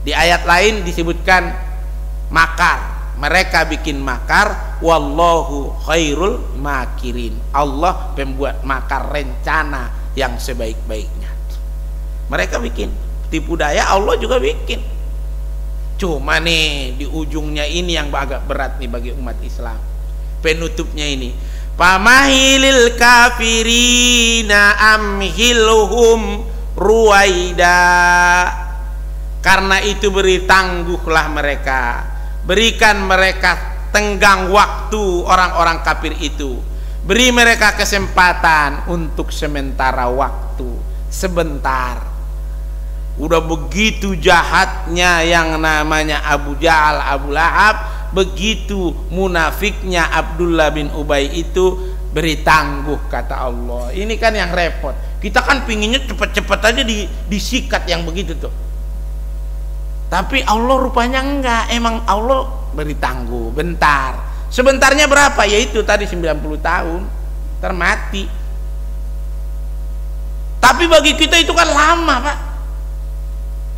di ayat lain disebutkan makar. Mereka bikin makar. Wallahu khairul makirin. Allah pembuat makar, rencana yang sebaik-baiknya. Mereka bikin tipu daya, Allah juga bikin. Cuma nih di ujungnya ini yang agak berat nih bagi umat Islam. Penutupnya ini, pamahilil kafirina amhilhum ruwaida. Karena itu beri tangguhlah mereka, berikan mereka tenggang waktu orang-orang kafir itu, beri mereka kesempatan untuk sementara waktu, sebentar. Udah begitu jahatnya yang namanya Abu Jahal, Abu Lahab, begitu munafiknya Abdullah bin Ubay itu, beri tangguh kata Allah. Ini kan yang repot. Kita kan pinginnya cepet-cepet aja disikat yang begitu tuh. Tapi Allah rupanya enggak. Emang Allah beri tangguh, bentar. Sebentarnya berapa? Yaitu tadi 90 tahun termati. Tapi bagi kita itu kan lama, Pak.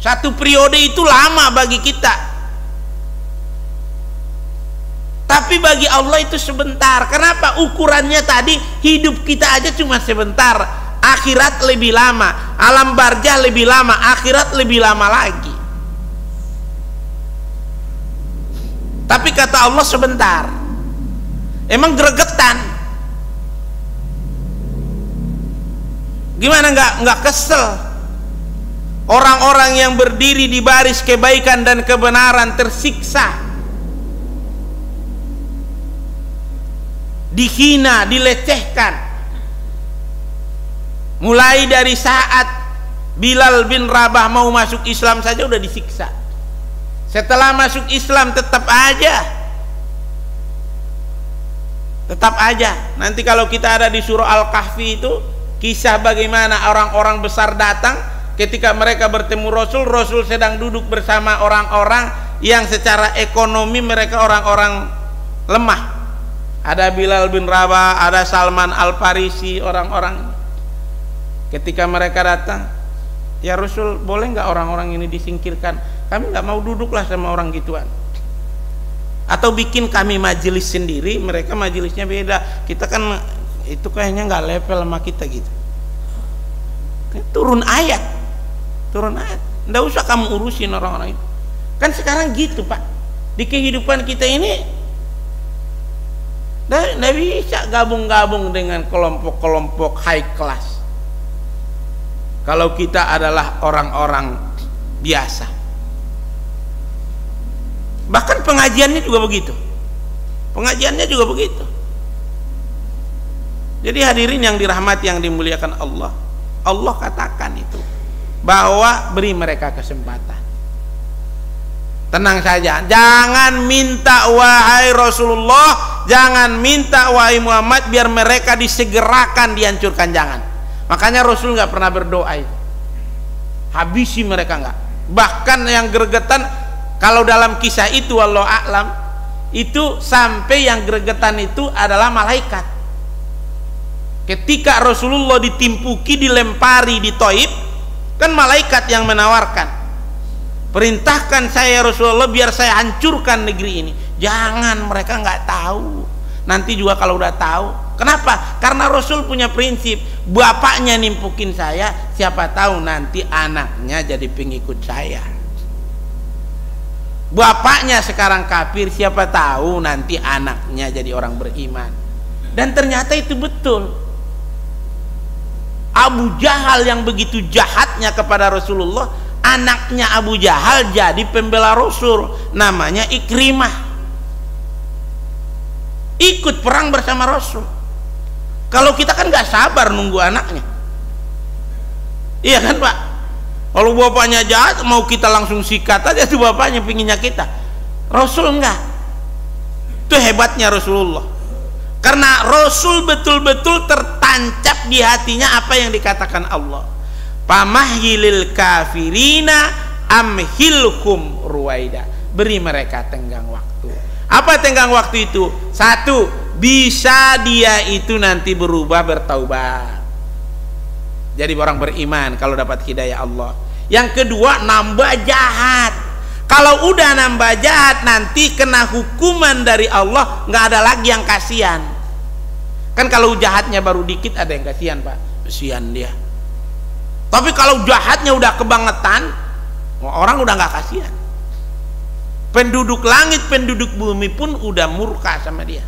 Satu periode itu lama bagi kita. Tapi bagi Allah itu sebentar. Kenapa? Ukurannya tadi hidup kita aja cuma sebentar. Akhirat lebih lama, alam barzah lebih lama, akhirat lebih lama lagi. Tapi kata Allah sebentar. Emang gregetan. Gimana nggak kesel? Orang-orang yang berdiri di baris kebaikan dan kebenaran tersiksa, dihina, dilecehkan. Mulai dari saat Bilal bin Rabah mau masuk Islam saja udah disiksa. Setelah masuk Islam tetap aja. Nanti kalau kita ada di surah Al-Kahfi itu, kisah bagaimana orang-orang besar datang ketika mereka bertemu Rasul. Rasul sedang duduk bersama orang-orang yang secara ekonomi mereka orang-orang lemah. Ada Bilal bin Rabah, ada Salman Al-Farisi, orang-orang. Ketika mereka datang, ya Rasul, boleh nggak orang-orang ini disingkirkan? Kami nggak mau duduklah sama orang gituan. Atau bikin kami majelis sendiri, mereka majelisnya beda. Kita kan itu kayaknya nggak level sama kita gitu. Turun ayat, nggak usah kamu urusin orang-orang itu. Kan sekarang gitu, Pak. Di kehidupan kita ini nggak bisa gabung-gabung dengan kelompok-kelompok high class. Kalau kita adalah orang-orang biasa. Bahkan pengajiannya juga begitu. Jadi hadirin yang dirahmati, yang dimuliakan Allah, Allah katakan itu bahwa beri mereka kesempatan. Tenang saja, jangan minta wahai Rasulullah, jangan minta wahai Muhammad biar mereka disegerakan dihancurkan, jangan. Makanya Rasul nggak pernah berdoa itu, habisi mereka, nggak. Bahkan yang gregetan, kalau dalam kisah itu wallahu a'lam, itu sampai yang gregetan itu adalah malaikat. Ketika Rasulullah ditimpuki, dilempari di Thaif, kan malaikat yang menawarkan, perintahkan saya Rasulullah biar saya hancurkan negeri ini. Jangan, mereka nggak tahu. Nanti juga kalau udah tahu. Kenapa? Karena Rasul punya prinsip, bapaknya nimpukin saya, siapa tahu nanti anaknya jadi pengikut saya. Bapaknya sekarang kafir, siapa tahu nanti anaknya jadi orang beriman. Dan ternyata itu betul. Abu Jahal yang begitu jahatnya kepada Rasulullah, anaknya Abu Jahal jadi pembela Rasul, namanya Ikrimah, ikut perang bersama Rasul. Kalau kita kan nggak sabar nunggu anaknya, iya kan Pak? Kalau bapaknya jahat, mau kita langsung sikat aja tuh bapaknya, pinginnya kita. Rasul enggak. Itu hebatnya Rasulullah, karena Rasul betul-betul tertancap di hatinya apa yang dikatakan Allah, pamahilil kafirina amhilhum ruwaida, beri mereka tenggang waktu. Apa tenggang waktu itu? Satu, bisa dia itu nanti berubah, bertaubat, jadi orang beriman kalau dapat hidayah Allah. Yang kedua, nambah jahat. Kalau udah nambah jahat, nanti kena hukuman dari Allah, nggak ada lagi yang kasihan. Kan kalau jahatnya baru dikit ada yang kasihan Pak, kasihan dia. Tapi kalau jahatnya udah kebangetan, orang udah nggak kasihan. Penduduk langit, penduduk bumi pun udah murka sama dia.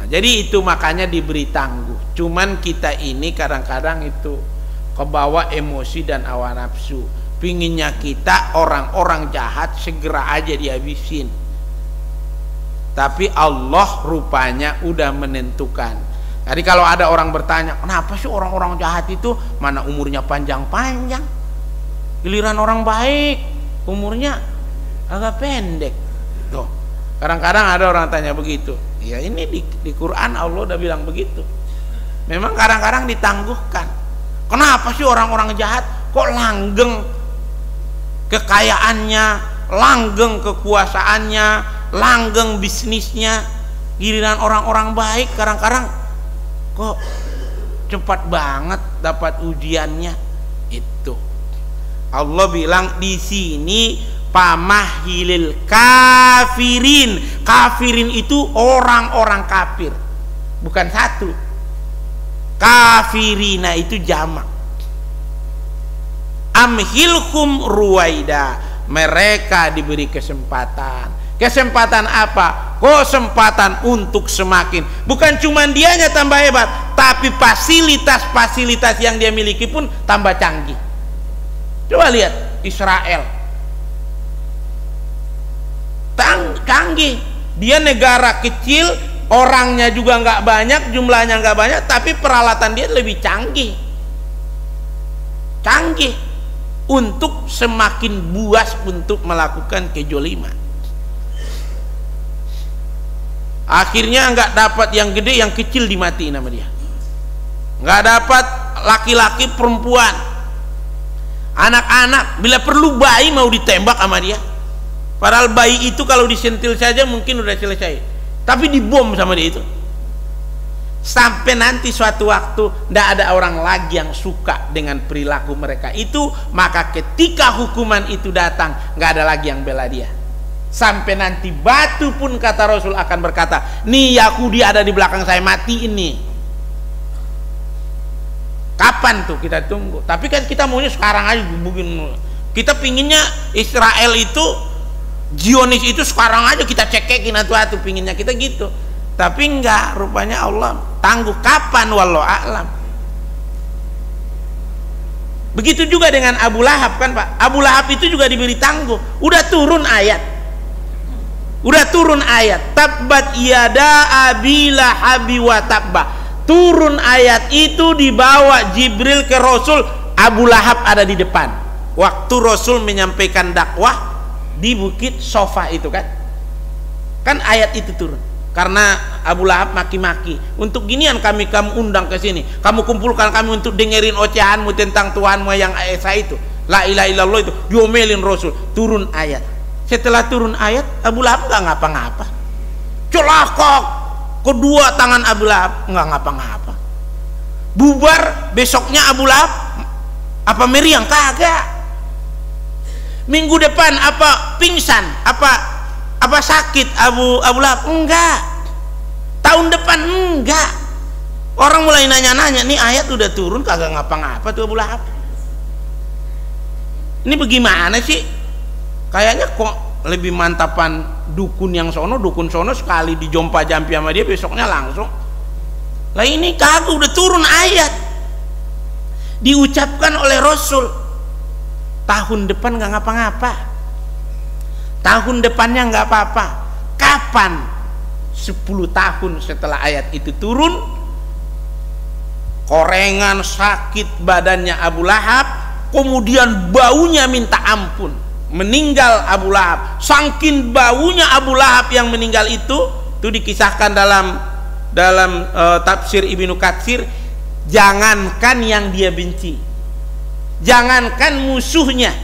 Nah, jadi itu makanya diberi tangguh. Cuman kita ini kadang-kadang itu kebawa emosi dan hawa nafsu. Pinginnya kita orang-orang jahat segera aja dihabisin. Tapi Allah rupanya udah menentukan. Jadi kalau ada orang bertanya, kenapa sih orang-orang jahat itu mana umurnya panjang-panjang, giliran orang baik umurnya agak pendek. Tuh, kadang-kadang ada orang tanya begitu. Ya ini di Quran Allah udah bilang begitu. Memang kadang-kadang ditangguhkan. Kenapa sih orang-orang jahat kok langgeng kekayaannya, langgeng kekuasaannya, langgeng bisnisnya, giliran orang-orang baik kadang-kadang kok cepat banget dapat ujiannya. Itu Allah bilang di sini pamahilil kafirin. Kafirin itu orang-orang kafir, bukan satu. Kafirina itu jamak. Amhilhum ruwaida, mereka diberi kesempatan. Kesempatan apa? Kesempatan untuk semakin, bukan cuma dianya tambah hebat, tapi fasilitas-fasilitas yang dia miliki pun tambah canggih. Coba lihat Israel, canggih. Dia negara kecil, orangnya juga nggak banyak, jumlahnya nggak banyak, tapi peralatan dia lebih canggih untuk semakin buas untuk melakukan kezaliman. Akhirnya nggak dapat yang gede, yang kecil dimati nama dia. Nggak dapat laki-laki, perempuan, anak-anak, bila perlu bayi mau ditembak sama dia. Padahal bayi itu kalau disentil saja mungkin udah selesai, tapi dibom sama dia itu. Sampai nanti suatu waktu tidak ada orang lagi yang suka dengan perilaku mereka itu, maka ketika hukuman itu datang nggak ada lagi yang bela dia. Sampai nanti batu pun kata Rasul akan berkata, nih Yahudi ada di belakang saya, mati ini. Kapan tuh kita tunggu? Tapi kan kita maunya sekarang aja. Kita pinginnya Israel itu, Zionis itu sekarang aja kita cekekin atu-atu, pinginnya kita gitu. Tapi enggak, rupanya Allah tangguh. Kapan? Wallahu a'lam. Begitu juga dengan Abu Lahab kan Pak. Abu Lahab itu juga diberi tangguh. Udah turun ayat, tabbat yada abi lahabi wa tabba. Turun ayat itu dibawa Jibril ke Rasul, Abu Lahab ada di depan. Waktu Rasul menyampaikan dakwah di Bukit Sofa itu kan ayat itu turun. karena Abu Lahab maki-maki. Untuk ginian kamu undang ke sini, kamu kumpulkan kami untuk dengerin ocehanmu tentang Tuhanmu yang Esa itu, la ilaha illallah itu. Diomelin Rasul, turun ayat. Setelah turun ayat, Abu Lahab nggak ngapa-ngapa. Celakok kedua tangan Abu Lahab, nggak ngapa-ngapa. Bubar besoknya Abu Lahab apa meriang? Kagak. Minggu depan apa pingsan, apa sakit Abu Lahab? Enggak. Tahun depan enggak. Orang mulai nanya-nanya, nih ayat udah turun kagak ngapa-ngapa tuh Abu Lahab. Ini bagaimana sih? Kayaknya kok lebih mantapan dukun sono sekali dijompa jampi sama dia besoknya langsung. Lah ini kagak, udah turun ayat. Diucapkan oleh Rasul. Tahun depan nggak ngapa-ngapa, tahun depannya nggak apa-apa. Kapan? 10 tahun setelah ayat itu turun, korengan sakit badannya Abu Lahab, kemudian baunya minta ampun, meninggal Abu Lahab. Saking baunya Abu Lahab yang meninggal itu dikisahkan dalam tafsir Ibnu Katsir. Jangankan yang dia benci, jangankan musuhnya,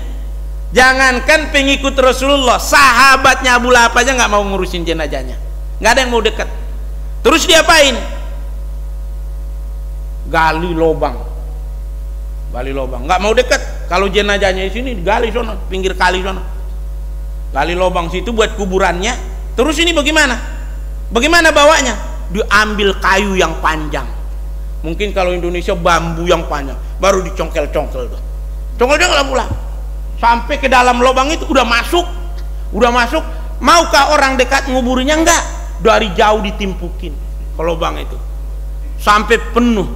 jangankan pengikut Rasulullah, sahabatnya Abu Lahab aja nggak mau ngurusin jenazahnya, nggak ada yang mau dekat. Terus diapain? Gali lubang, nggak mau dekat. Kalau jenazahnya di sini digali sono, pinggir kali sono, gali lubang situ buat kuburannya. Terus ini bagaimana bawanya? Diambil kayu yang panjang, mungkin kalau Indonesia bambu yang panjang, baru dicongkel-congkel tuh. Congkel-congkel Abu Lahab sampai ke dalam lubang itu. Udah masuk. Maukah orang dekat nguburinya? Enggak. Dari jauh ditimpukin ke lubang itu sampai penuh,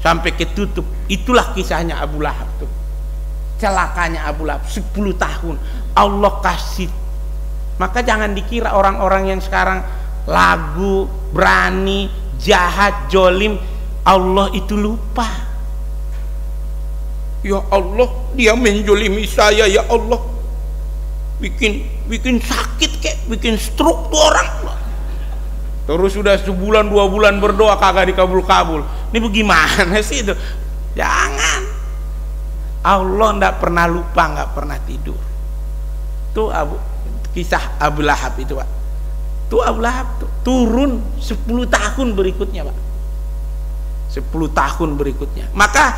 sampai ketutup. Itulah kisahnya Abu Lahab tuh. Celakanya Abu Lahab 10 tahun Allah kasih. Maka jangan dikira orang-orang yang sekarang lagu, berani, jahat, jolim, Allah itu lupa. Ya Allah, dia menjolimi saya, ya Allah, bikin sakit kek, bikin stroke tuh orang. Terus sudah sebulan 2 bulan berdoa kagak dikabul-kabul. Ini bagaimana sih itu? Jangan. Allah ndak pernah lupa, nggak pernah tidur. Tuh kisah Abu Lahab itu, Pak. Tuh Abu Lahab tuh turun 10 tahun berikutnya, Pak. 10 tahun berikutnya. Maka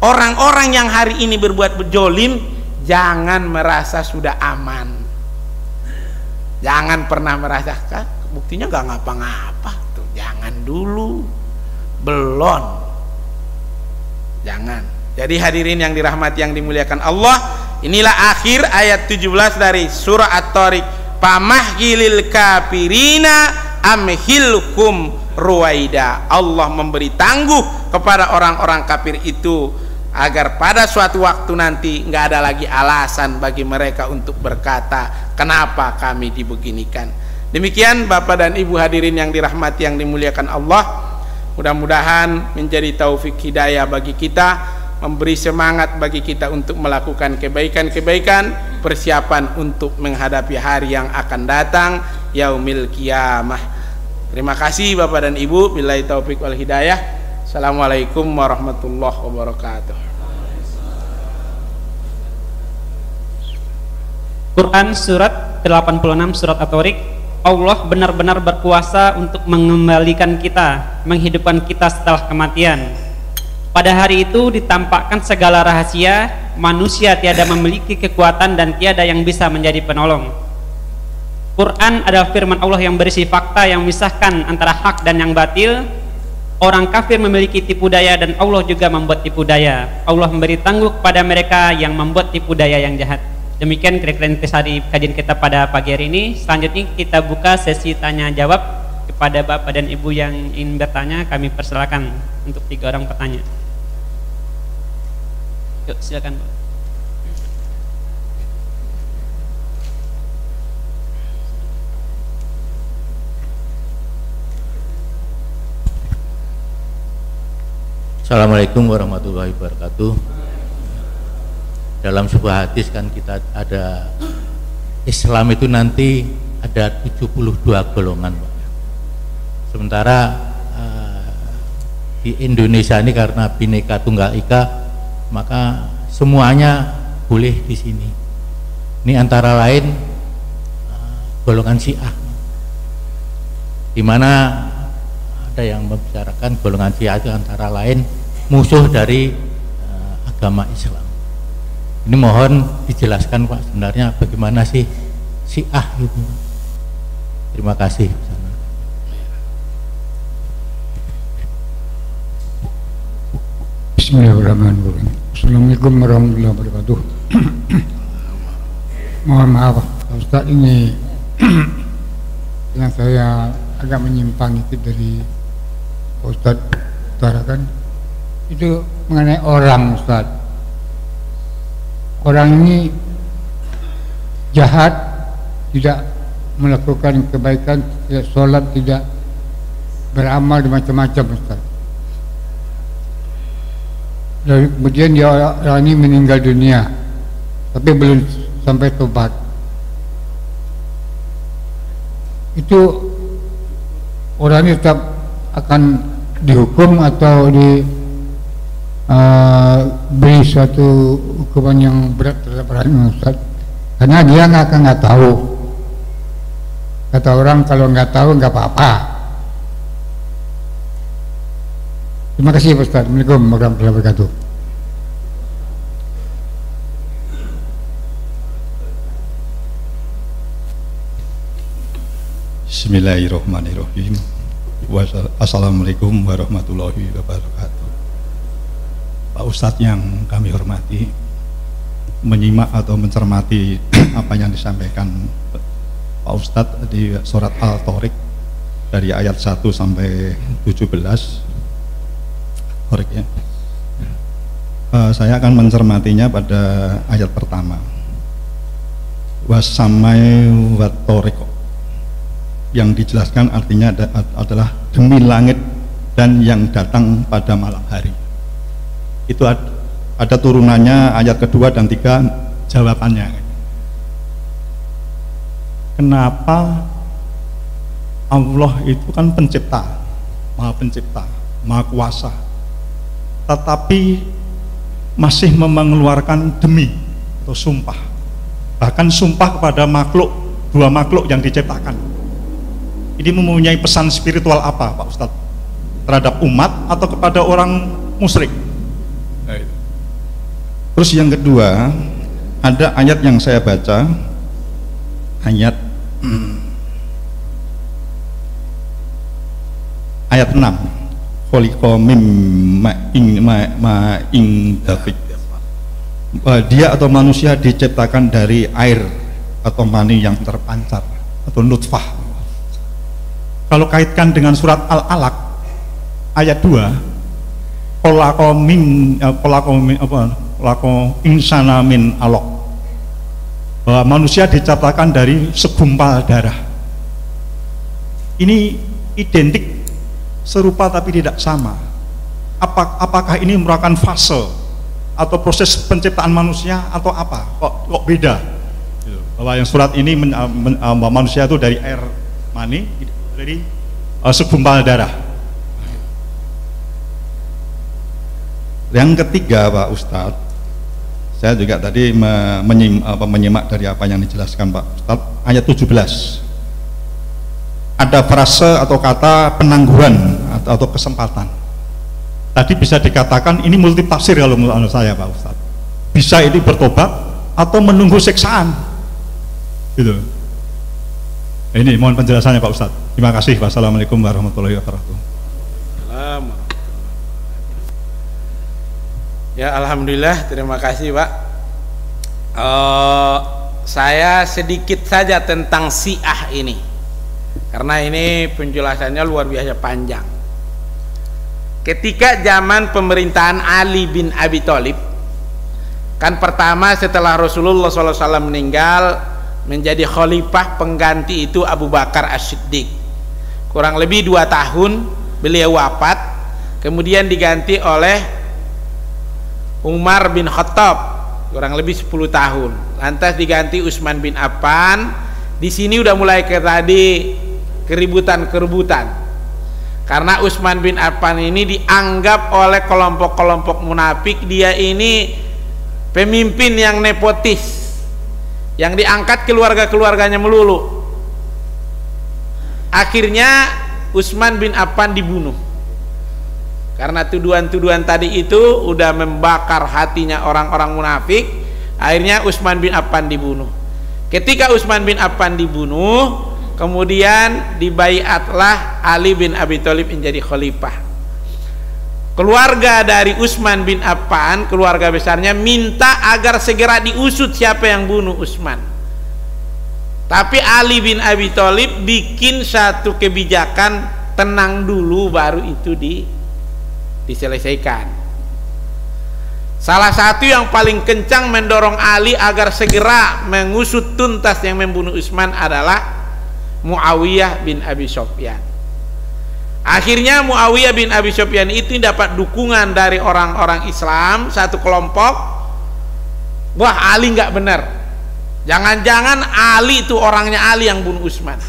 orang-orang yang hari ini berbuat berjolim, jangan merasa sudah aman. Jangan pernah merasakan buktinya nggak ngapa-ngapa tuh. Jangan dulu, belum. Jangan. Jadi hadirin yang dirahmati, yang dimuliakan Allah, inilah akhir ayat 17 dari surah At-Tariq. Pamahilil kafirina amhilhum ruwaida. Allah memberi tangguh kepada orang-orang kafir itu agar pada suatu waktu nanti nggak ada lagi alasan bagi mereka untuk berkata, kenapa kami dibeginikan. Demikian Bapak dan Ibu hadirin yang dirahmati, yang dimuliakan Allah. Mudah-mudahan menjadi taufik hidayah bagi kita, memberi semangat bagi kita untuk melakukan kebaikan-kebaikan, persiapan untuk menghadapi hari yang akan datang, yaumil qiyamah. Terima kasih Bapak dan Ibu. Billahi taufik wal hidayah. Assalamualaikum warahmatullahi wabarakatuh. Quran surat 86 surat At-Tariq. Allah benar-benar berkuasa untuk mengembalikan kita, menghidupkan kita setelah kematian. Pada hari itu ditampakkan segala rahasia, manusia tiada memiliki kekuatan dan tiada yang bisa menjadi penolong. Quran adalah firman Allah yang berisi fakta yang memisahkan antara hak dan yang batil. Orang kafir memiliki tipu daya dan Allah juga membuat tipu daya. Allah memberi tangguh kepada mereka yang membuat tipu daya yang jahat. Demikian kira-kira intisari kajian kita pada pagi hari ini. Selanjutnya kita buka sesi tanya jawab kepada Bapak dan Ibu yang ingin bertanya. Kami persilakan untuk 3 orang petanya. Yuk silakan Pak. Assalamualaikum warahmatullahi wabarakatuh. Dalam sebuah hadis kan kita ada Islam itu nanti ada 72 golongan, Pak. Sementara di Indonesia ini karena Bhinneka Tunggal Ika, maka semuanya boleh di sini. Ini antara lain golongan Syiah, di mana ada yang membicarakan golongan Syiah itu antara lain musuh dari agama Islam. Ini mohon dijelaskan, Pak, sebenarnya bagaimana sih Syiah itu. Terima kasih. Bismillahirrahmanirrahim. Assalamualaikum warahmatullahi wabarakatuh. Mohon maaf Pak Ustadz, ini yang saya agak menyimpang itu dari Pak Ustadz utarakan itu mengenai orang, Ustadz. Orang ini jahat, tidak melakukan kebaikan, tidak sholat, tidak beramal di macam-macam, Ustadz. Dan kemudian dia orang ini meninggal dunia, tapi belum sampai tobat. Itu orang ini tetap akan dihukum atau diberi suatu hukuman yang berat terhadap orang ini, Ustaz? Karena dia nggak tahu. Kata orang kalau nggak tahu nggak apa-apa. Terima kasih Pak Ustaz. Assalamualaikum warahmatullahi wabarakatuh. Bismillahirrahmanirrahim. Assalamualaikum warahmatullahi wabarakatuh. Pak Ustadz yang kami hormati, menyimak atau mencermati apa yang disampaikan Pak Ustadz di surat Al-Tariq dari ayat 1 sampai 17. Ya. Saya akan mencermatinya pada ayat pertama, wasamai watoriko, yang dijelaskan artinya adalah demi langit dan yang datang pada malam hari. Itu ada turunannya ayat kedua dan 3 jawabannya. Kenapa Allah itu kan pencipta, maha kuasa, tetapi masih mengeluarkan demi atau sumpah, bahkan sumpah kepada dua makhluk yang diciptakan. Ini mempunyai pesan spiritual apa, Pak Ustadz, terhadap umat atau kepada orang musyrik? Terus yang kedua, ada ayat yang saya baca, ayat 6, dia atau manusia diciptakan dari air atau mani yang terpancar atau nutfah. Kalau kaitkan dengan surat Al-Alaq ayat 2, polako insana min alaq, bahwa manusia diciptakan dari segumpal darah. Ini identik, serupa tapi tidak sama. Apakah ini merupakan fase atau proses penciptaan manusia atau apa? Kok beda? Bahwa yang surat ini manusia itu dari air mani, dari segumpal darah. Yang ketiga, Pak Ustadz, saya juga tadi menyimak dari apa yang dijelaskan Pak Ustadz, ayat 17. Ada frase atau kata penangguhan atau kesempatan. Tadi bisa dikatakan ini multi tafsir kalau menurut saya, Pak Ustadz. Bisa ini bertobat atau menunggu siksaan, gitu. Ini mohon penjelasannya Pak Ustadz. Terima kasih. Wassalamualaikum warahmatullahi wabarakatuh. Ya, alhamdulillah, terima kasih Pak. Saya sedikit saja tentang Syiah ini, karena ini penjelasannya luar biasa panjang. Ketika zaman pemerintahan Ali bin Abi Thalib, kan pertama setelah Rasulullah SAW meninggal, menjadi khalifah pengganti itu Abu Bakar As-Siddiq. Kurang lebih 2 tahun beliau wafat, kemudian diganti oleh Umar bin Khattab, kurang lebih 10 tahun. Lantas diganti Utsman bin Affan, di sini udah mulai ke tadi keributan-keributan. Karena Utsman bin Affan ini dianggap oleh kelompok-kelompok munafik dia ini pemimpin yang nepotis, yang diangkat keluarga-keluarganya melulu. Akhirnya Utsman bin Affan dibunuh. Karena tuduhan-tuduhan tadi itu udah membakar hatinya orang-orang munafik. Akhirnya Utsman bin Affan dibunuh. Ketika Utsman bin Affan dibunuh, kemudian dibaiatlah Ali bin Abi Thalib menjadi khalifah. Keluarga dari Utsman bin Affan, keluarga besarnya, minta agar segera diusut siapa yang bunuh Utsman. Tapi Ali bin Abi Thalib bikin satu kebijakan, tenang dulu baru itu diselesaikan. Salah satu yang paling kencang mendorong Ali agar segera mengusut tuntas yang membunuh Utsman adalah Muawiyah bin Abi Sufyan. Akhirnya Muawiyah bin Abi Sufyan itu dapat dukungan dari orang-orang Islam, satu kelompok. Wah, Ali nggak benar, jangan-jangan Ali itu orangnya Ali yang bunuh Utsman.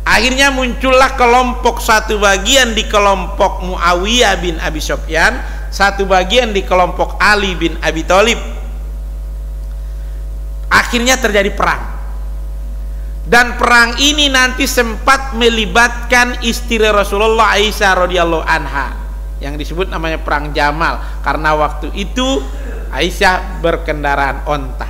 Akhirnya muncullah kelompok, satu bagian di kelompok Muawiyah bin Abi Sufyan, satu bagian di kelompok Ali bin Abi Thalib. Akhirnya terjadi perang. Dan perang ini nanti sempat melibatkan istri Rasulullah Aisyah radhiyallahu anha, yang disebut namanya perang Jamal, karena waktu itu Aisyah berkendaraan onta.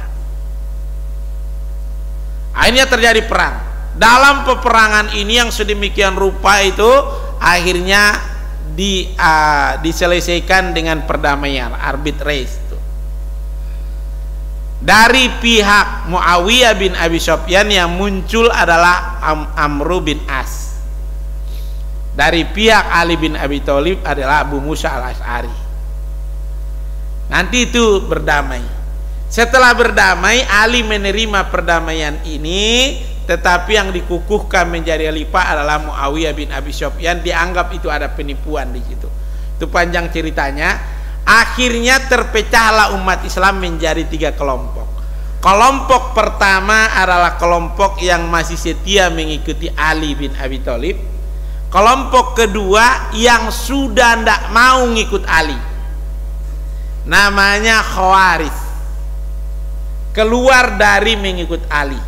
Akhirnya terjadi perang. Dalam peperangan ini yang sedemikian rupa itu akhirnya diselesaikan dengan perdamaian, arbitrage. Dari pihak Muawiyah bin Abi Sufyan yang muncul adalah Amr bin As. Dari pihak Ali bin Abi Thalib adalah Abu Musa al-Asy'ari. Nanti itu berdamai. Setelah berdamai, Ali menerima perdamaian ini, tetapi yang dikukuhkan menjadi khalifah adalah Muawiyah bin Abi Sufyan. Dianggap itu ada penipuan di situ. Itu panjang ceritanya. Akhirnya terpecahlah umat Islam menjadi 3 kelompok. Kelompok pertama adalah kelompok yang masih setia mengikuti Ali bin Abi Thalib. Kelompok kedua yang sudah tidak mau ngikut Ali, namanya Khawarij, keluar dari mengikut Ali.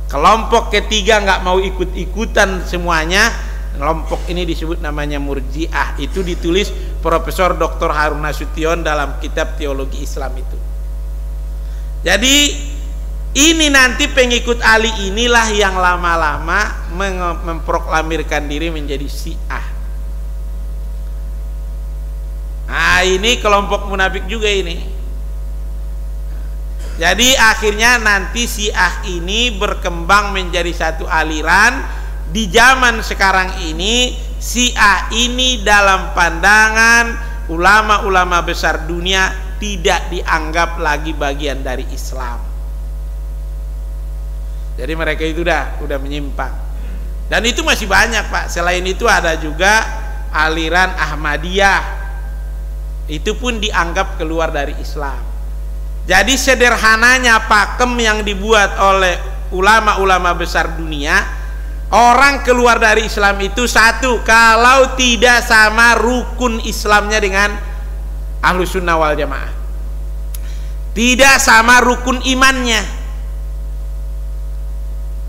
Kelompok ketiga nggak mau ikut-ikutan semuanya. Kelompok ini disebut namanya Murji'ah. Itu ditulis Profesor Dr. Harun Nasution dalam kitab Teologi Islam itu. Jadi ini nanti pengikut Ali inilah yang lama-lama memproklamirkan diri menjadi Syiah. Nah, ini kelompok munafik juga ini. Jadi akhirnya nanti Syiah ini berkembang menjadi satu aliran. Di zaman sekarang ini Syiah ini dalam pandangan ulama-ulama besar dunia tidak dianggap lagi bagian dari Islam. Jadi mereka itu udah menyimpang. Dan itu masih banyak, Pak. Selain itu ada juga aliran Ahmadiyah. Itu pun dianggap keluar dari Islam. Jadi sederhananya pakem yang dibuat oleh ulama-ulama besar dunia, orang keluar dari Islam itu satu, kalau tidak sama rukun Islamnya dengan Ahlus Sunnah wal Jamaah, tidak sama rukun imannya.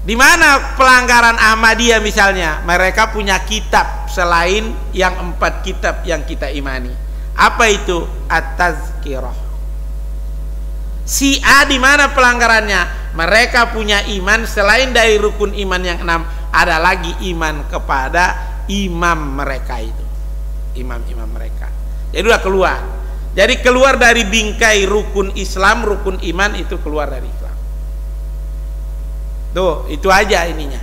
Di mana pelanggaran Ahmadiyah misalnya, mereka punya kitab selain yang 4 kitab yang kita imani. Apa itu? At-Tazkirah. Syiah di mana pelanggarannya? Mereka punya iman selain dari rukun iman yang 6, ada lagi iman kepada imam mereka itu, imam-imam mereka. Jadi udah keluar. Jadi keluar dari bingkai rukun Islam, rukun iman itu keluar dari Islam. Tuh, itu aja ininya.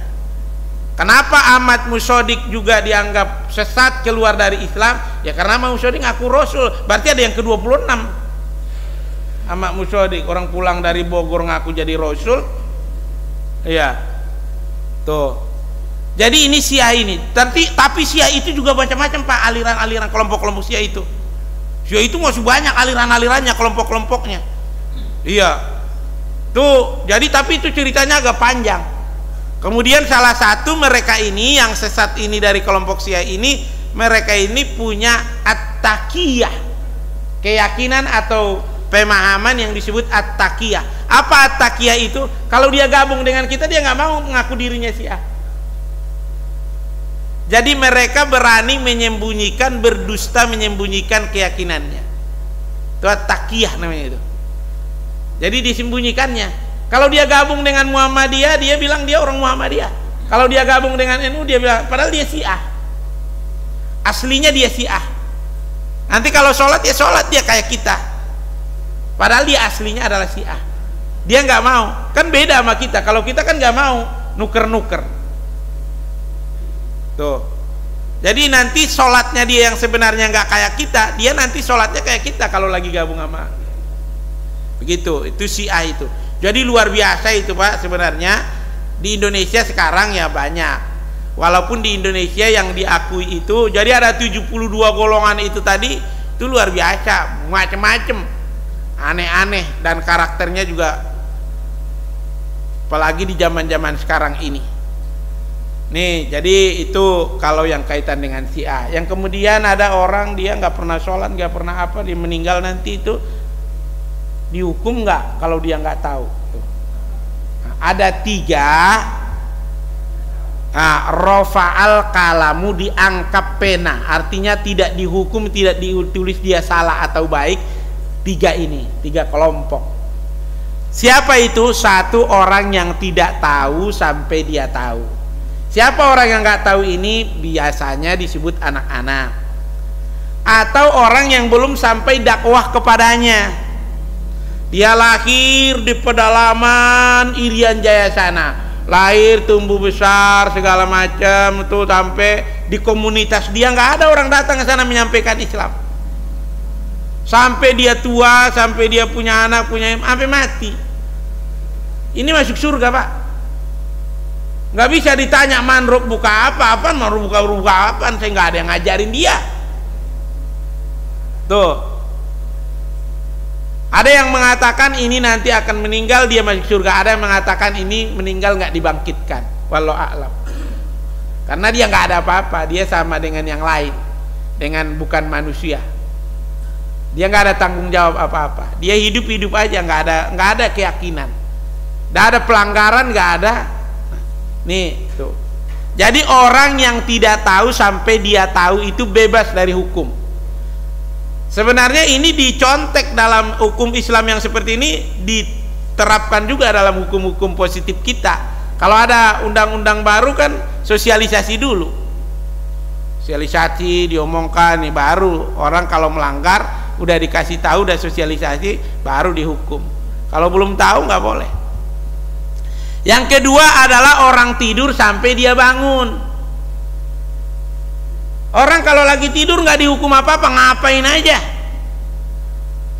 Kenapa Ahmad Musodik juga dianggap sesat, keluar dari Islam? Ya karena Ahmad Musodik ngaku Rasul. Berarti ada yang ke-26. Ahmad Musodik, orang pulang dari Bogor ngaku jadi Rasul. Iya. Tuh. Jadi ini Syiah ini, tapi Syiah itu juga macam-macam, Pak, aliran-aliran kelompok-kelompok Syiah itu. Syiah itu masih banyak aliran-alirannya, kelompok-kelompoknya. Iya. Tuh, jadi tapi itu ceritanya agak panjang. Kemudian salah satu mereka ini yang sesat ini dari kelompok Syiah ini, mereka ini punya at-taqiyah, keyakinan atau pemahaman yang disebut at-taqiyah. Apa at-taqiyah itu? Kalau dia gabung dengan kita, dia nggak mau mengaku dirinya Syiah. Jadi mereka berani menyembunyikan, berdusta menyembunyikan keyakinannya. Itu at-taqiyah namanya itu. Jadi disembunyikannya. Kalau dia gabung dengan Muhammadiyah, dia bilang dia orang Muhammadiyah. Kalau dia gabung dengan NU, dia bilang padahal dia Syiah. Aslinya dia Syiah. Nanti kalau sholat ya sholat dia kayak kita. Padahal dia aslinya adalah Syiah. Dia nggak mau. Kan beda sama kita. Kalau kita kan nggak mau nuker-nuker. Tuh. Jadi nanti sholatnya dia yang sebenarnya nggak kayak kita, dia nanti sholatnya kayak kita kalau lagi gabung sama. Begitu, itu Syiah itu. Jadi luar biasa itu Pak sebenarnya. Di Indonesia sekarang ya banyak. Walaupun di Indonesia yang diakui itu, jadi ada 72 golongan itu tadi, itu luar biasa, macam-macam, aneh-aneh, dan karakternya juga, apalagi di zaman-zaman sekarang ini. Nih, jadi itu kalau yang kaitan dengan Syiah. Yang kemudian ada orang dia nggak pernah sholat, nggak pernah apa, dia meninggal nanti itu dihukum nggak kalau dia nggak tahu? Tuh. Nah, ada 3. Rafa'al kalamu, diangkat pena, artinya tidak dihukum, tidak ditulis dia salah atau baik. 3 ini, 3 kelompok. Siapa itu? 1 orang yang tidak tahu sampai dia tahu. Siapa orang yang nggak tahu ini? Biasanya disebut anak-anak atau orang yang belum sampai dakwah kepadanya. Dia lahir di pedalaman Irian Jaya sana, lahir tumbuh besar segala macam tuh, sampai di komunitas dia nggak ada orang datang ke sana menyampaikan Islam, sampai dia tua, sampai dia punya anak, sampai mati. Ini masuk surga Pak. Nggak bisa ditanya manruk buka apa-apaan, manruk buka apaan, saya nggak ada yang ngajarin dia. Tuh. Ada yang mengatakan ini nanti akan meninggal dia masuk surga, ada yang mengatakan ini meninggal nggak dibangkitkan. Wallahu a'lam. Karena dia nggak ada apa-apa, dia sama dengan yang lain, dengan bukan manusia. Dia nggak ada tanggung jawab apa-apa. Dia hidup aja, nggak ada keyakinan, nggak ada pelanggaran, nggak ada. Nih tuh. Jadi orang yang tidak tahu sampai dia tahu itu bebas dari hukum. Sebenarnya ini dicontek dalam hukum Islam yang seperti ini, diterapkan juga dalam hukum-hukum positif kita. Kalau ada undang-undang baru kan sosialisasi dulu, sosialisasi diomongkan nih, baru orang kalau melanggar udah dikasih tahu, udah sosialisasi, baru dihukum. Kalau belum tahu nggak boleh. Yang kedua adalah orang tidur sampai dia bangun. Orang kalau lagi tidur nggak dihukum apa-apa, ngapain aja.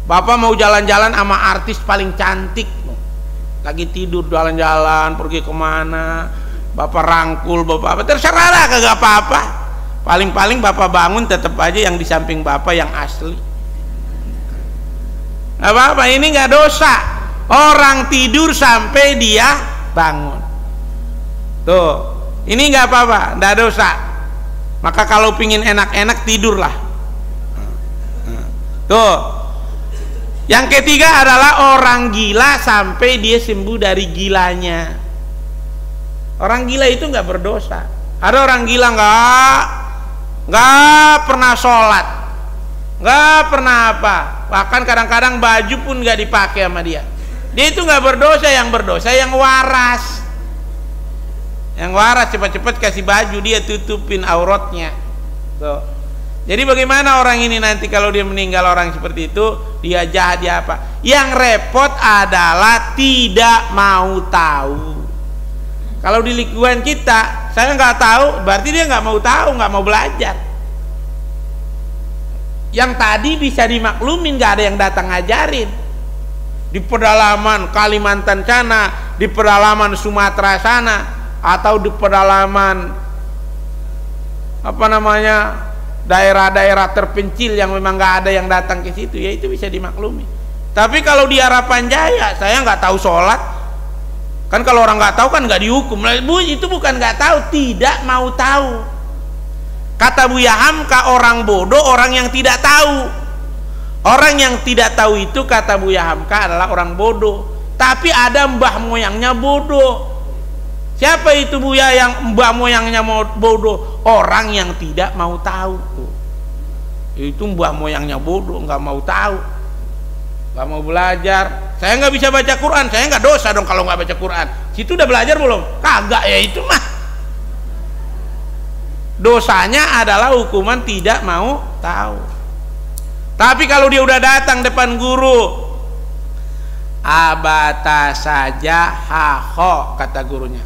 Bapak mau jalan-jalan sama artis paling cantik, lagi tidur jalan-jalan, pergi kemana, Bapak rangkul, Bapak apa, terserah lah, kagak apa-apa. Paling-paling Bapak bangun tetap aja yang di samping Bapak yang asli. Nggak apa-apa, ini nggak dosa. Orang tidur sampai dia bangun. Tuh, ini nggak apa-apa, nggak dosa. Maka kalau pingin enak-enak tidurlah. Tuh. Yang ketiga adalah orang gila sampai dia sembuh dari gilanya. Orang gila itu nggak berdosa. Ada orang gila nggak pernah sholat, nggak pernah apa, bahkan kadang-kadang baju pun nggak dipakai sama dia. Dia itu nggak berdosa, yang berdosa yang waras. Yang waras cepat-cepat kasih baju dia, tutupin auratnya. Tuh. Jadi bagaimana orang ini nanti kalau dia meninggal, orang seperti itu, dia jahat, dia apa? Yang repot adalah tidak mau tahu. Kalau di lingkungan kita, saya nggak tahu, berarti dia nggak mau tahu, nggak mau belajar. Yang tadi bisa dimaklumin, nggak ada yang datang ngajarin. Di pedalaman Kalimantan sana, di pedalaman Sumatera sana, atau di pedalaman apa namanya daerah-daerah terpencil yang memang nggak ada yang datang ke situ, ya itu bisa dimaklumi. Tapi kalau di Harapan Jaya saya nggak tahu sholat, kan kalau orang nggak tahu kan nggak dihukum. Bu, itu bukan nggak tahu, tidak mau tahu. Kata Buya Hamka, orang bodoh orang yang tidak tahu. Orang yang tidak tahu itu kata Buya Hamka adalah orang bodoh. Tapi ada mbah moyangnya bodoh. Siapa itu Buya yang mbah moyangnya bodoh? Orang yang tidak mau tahu. Itu mbah moyangnya bodoh, nggak mau tahu, nggak mau belajar. Saya nggak bisa baca Quran, saya nggak dosa dong kalau nggak baca Quran. Situ udah belajar belum? Kagak, ya itu mah dosanya adalah hukuman tidak mau tahu. Tapi kalau dia udah datang depan guru, abata saja haho, kata gurunya,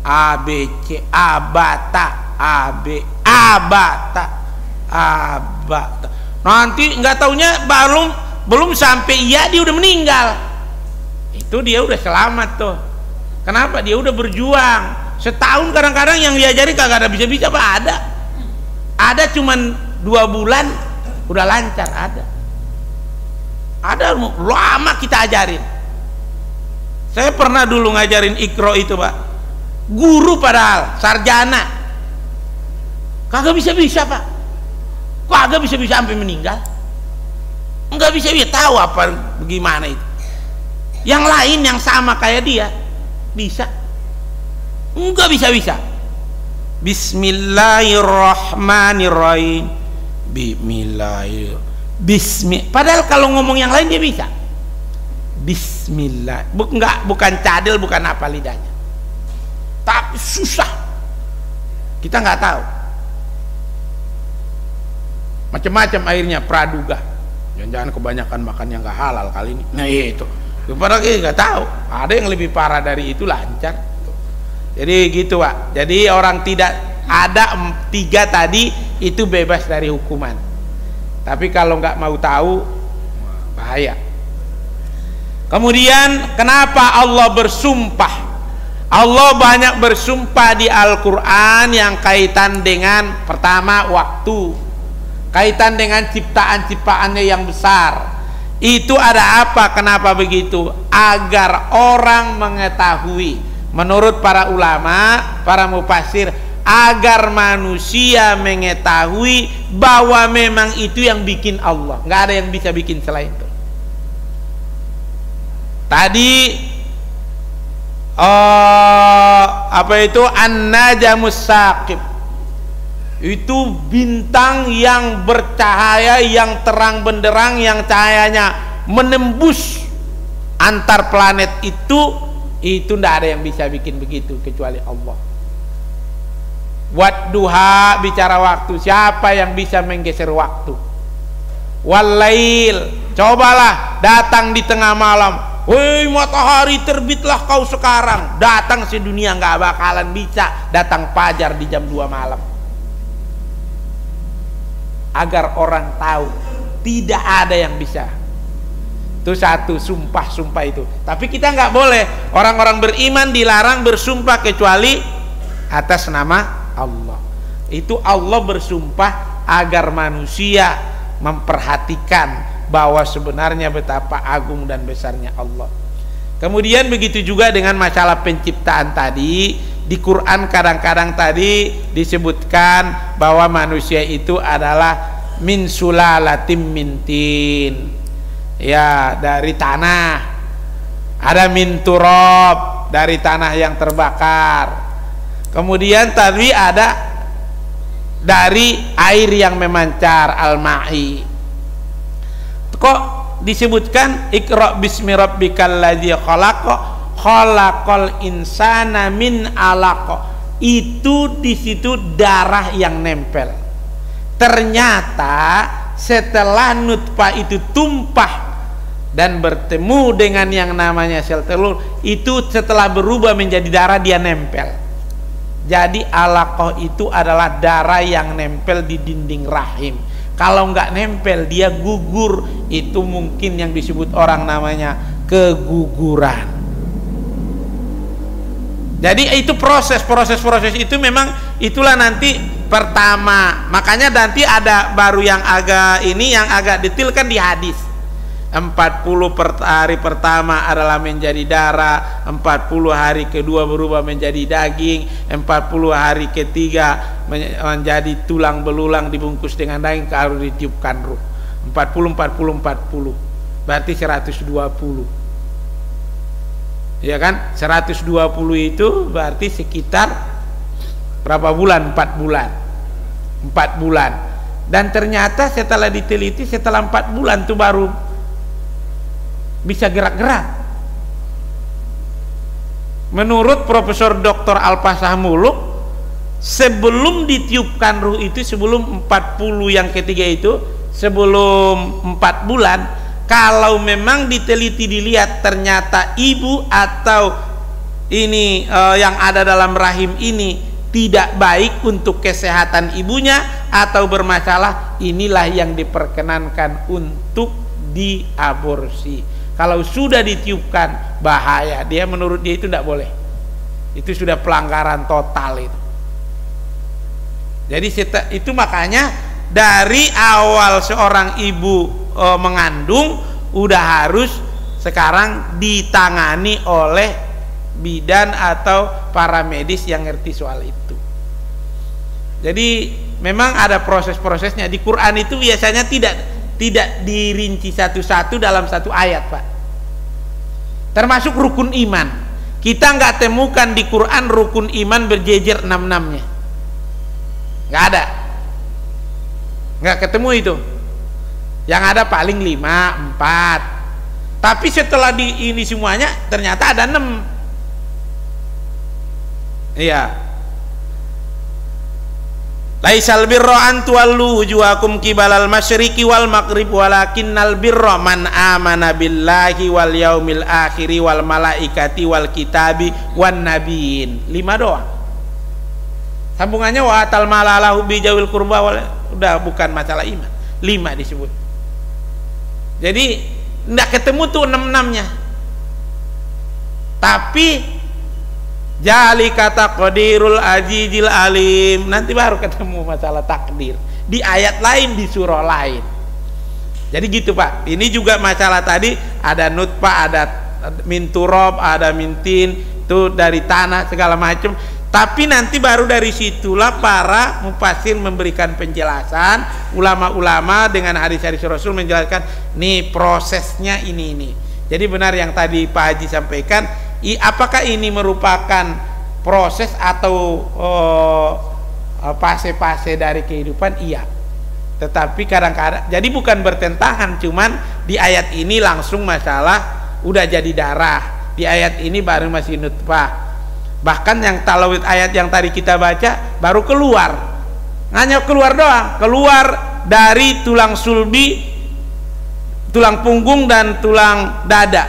ABC, abata, abata, nanti nggak taunya belum sampai iya dia udah meninggal. Itu dia udah selamat tuh. Kenapa? Dia udah berjuang setahun, kadang-kadang yang diajari kagak ada bisa-bisa Pak. Ada cuman 2 bulan udah lancar. Ada lama kita ajarin. Saya pernah dulu ngajarin Iqra itu Pak, guru padahal sarjana, kagak bisa-bisa Pak. Kagak bisa-bisa sampai meninggal, nggak bisa-bisa tahu apa bagaimana itu. Yang lain yang sama kayak dia bisa, nggak bisa-bisa. Bismillahirrahmanirrahim, padahal kalau ngomong yang lain dia bisa. Bismillah, bukan cadel, bukan apa lidahnya, tapi susah. Kita nggak tahu. Macam-macam airnya praduga. Jangan-jangan kebanyakan makan yang nggak halal kali ini. Nah itu. Padahal kita nggak tahu. Ada yang lebih parah dari itu, lancar. Jadi gitu Pak. Jadi orang tidak ada 3 tadi itu bebas dari hukuman. Tapi kalau nggak mau tahu, bahaya. Kemudian kenapa Allah bersumpah? Allah banyak bersumpah di Al-Quran yang kaitan dengan pertama waktu, kaitan dengan ciptaan-ciptaannya yang besar. Itu ada apa? Kenapa begitu? Agar orang mengetahui, menurut para ulama, para mufassir, agar manusia mengetahui bahwa memang itu yang bikin Allah, nggak ada yang bisa bikin selain itu. Tadi apa itu An-Najmus Saqib, itu bintang yang bercahaya, yang terang benderang, yang cahayanya menembus antar planet itu tidak ada yang bisa bikin begitu kecuali Allah. Wadduha, bicara waktu, siapa yang bisa menggeser waktu? Walail, cobalah datang di tengah malam, woi matahari terbitlah kau sekarang, datang sedunia nggak bakalan bisa datang fajar di jam 2 malam. Agar orang tahu tidak ada yang bisa. Itu satu, sumpah itu. Tapi kita nggak boleh, orang-orang beriman dilarang bersumpah kecuali atas nama Allah. Itu Allah bersumpah agar manusia memperhatikan bahwa sebenarnya betapa agung dan besarnya Allah. Kemudian begitu juga dengan masalah penciptaan tadi. Di Quran kadang-kadang tadi disebutkan bahwa manusia itu adalah min sulalatim min tin, ya, dari tanah. Ada min turab, dari tanah yang terbakar. Kemudian tadi ada dari air yang memancar, al-ma'i. Kok disebutkan Iqra bismi rabbikal ladzi khalaqal insana min alaq? Itu di situ darah yang nempel. Ternyata setelah nutfah itu tumpah dan bertemu dengan yang namanya sel telur, itu setelah berubah menjadi darah, dia nempel. Jadi alaqah itu adalah darah yang nempel di dinding rahim. Kalau nggak nempel dia gugur. Itu mungkin yang disebut orang namanya keguguran. Jadi itu proses itu memang itulah nanti pertama. Makanya nanti ada baru yang agak detail kan di hadis. 40 hari pertama adalah menjadi darah, 40 hari kedua berubah menjadi daging, 40 hari ketiga menjadi tulang belulang dibungkus dengan daging, kalau ditiupkan ruh. 40 berarti 120. Ya kan? 120 itu berarti sekitar berapa bulan? 4 bulan. 4 bulan. Dan ternyata setelah diteliti, setelah 4 bulan itu baru bisa gerak-gerak. Menurut Profesor Dr. Al-Pasah Muluk, sebelum ditiupkan ruh itu, sebelum 40 yang ketiga itu, sebelum 4 bulan, kalau memang diteliti dilihat ternyata ibu atau ini yang ada dalam rahim ini tidak baik untuk kesehatan ibunya atau bermasalah, inilah yang diperkenankan untuk diaborsi. Kalau sudah ditiupkan, bahaya. Dia, menurut dia itu tidak boleh. Itu sudah pelanggaran total itu. Jadi itu makanya dari awal seorang ibu mengandung udah harus sekarang ditangani oleh bidan atau para medis yang ngerti soal itu. Jadi memang ada proses-prosesnya. Di Quran itu biasanya tidak dirinci satu-satu dalam satu ayat, Pak. Termasuk rukun iman. Kita nggak temukan di Quran rukun iman berjejer 6-6-nya. Nggak ada. Nggak ketemu itu. Yang ada paling 5, 4. Tapi setelah ini semuanya ternyata ada 6. Iya. Laisal birra an tuwallu wujuhakum qibalal masyriqi wal maghrib walakinnal birra man amana billahi wal yaumil akhiri wal malaikati wal kitabi wan nabiyyin. 5 doang. Sambungannya wa atal malalahu bi jawil qurba, udah bukan masalah iman. 5 disebut. Jadi enggak ketemu tuh 6-6-nya. Tapi jali kata qadirul ajijil alim, nanti baru ketemu masalah takdir di ayat lain, di surah lain. Jadi gitu, Pak. Ini juga masalah tadi ada nutfah, ada min turab, ada min tin, itu dari tanah segala macam. Tapi nanti baru dari situlah para mufassir memberikan penjelasan, ulama-ulama dengan hadis-hadis Rasul menjelaskan nih prosesnya ini. Jadi benar yang tadi Pak Haji sampaikan, apakah ini merupakan proses atau fase-fase dari kehidupan? Iya. Tetapi kadang-kadang jadi bukan bertentangan, cuman di ayat ini langsung masalah udah jadi darah, di ayat ini baru masih nutfah. Bahkan yang talawid ayat yang tadi kita baca baru keluar, hanya keluar doang, keluar dari tulang sulbi, tulang punggung dan tulang dada,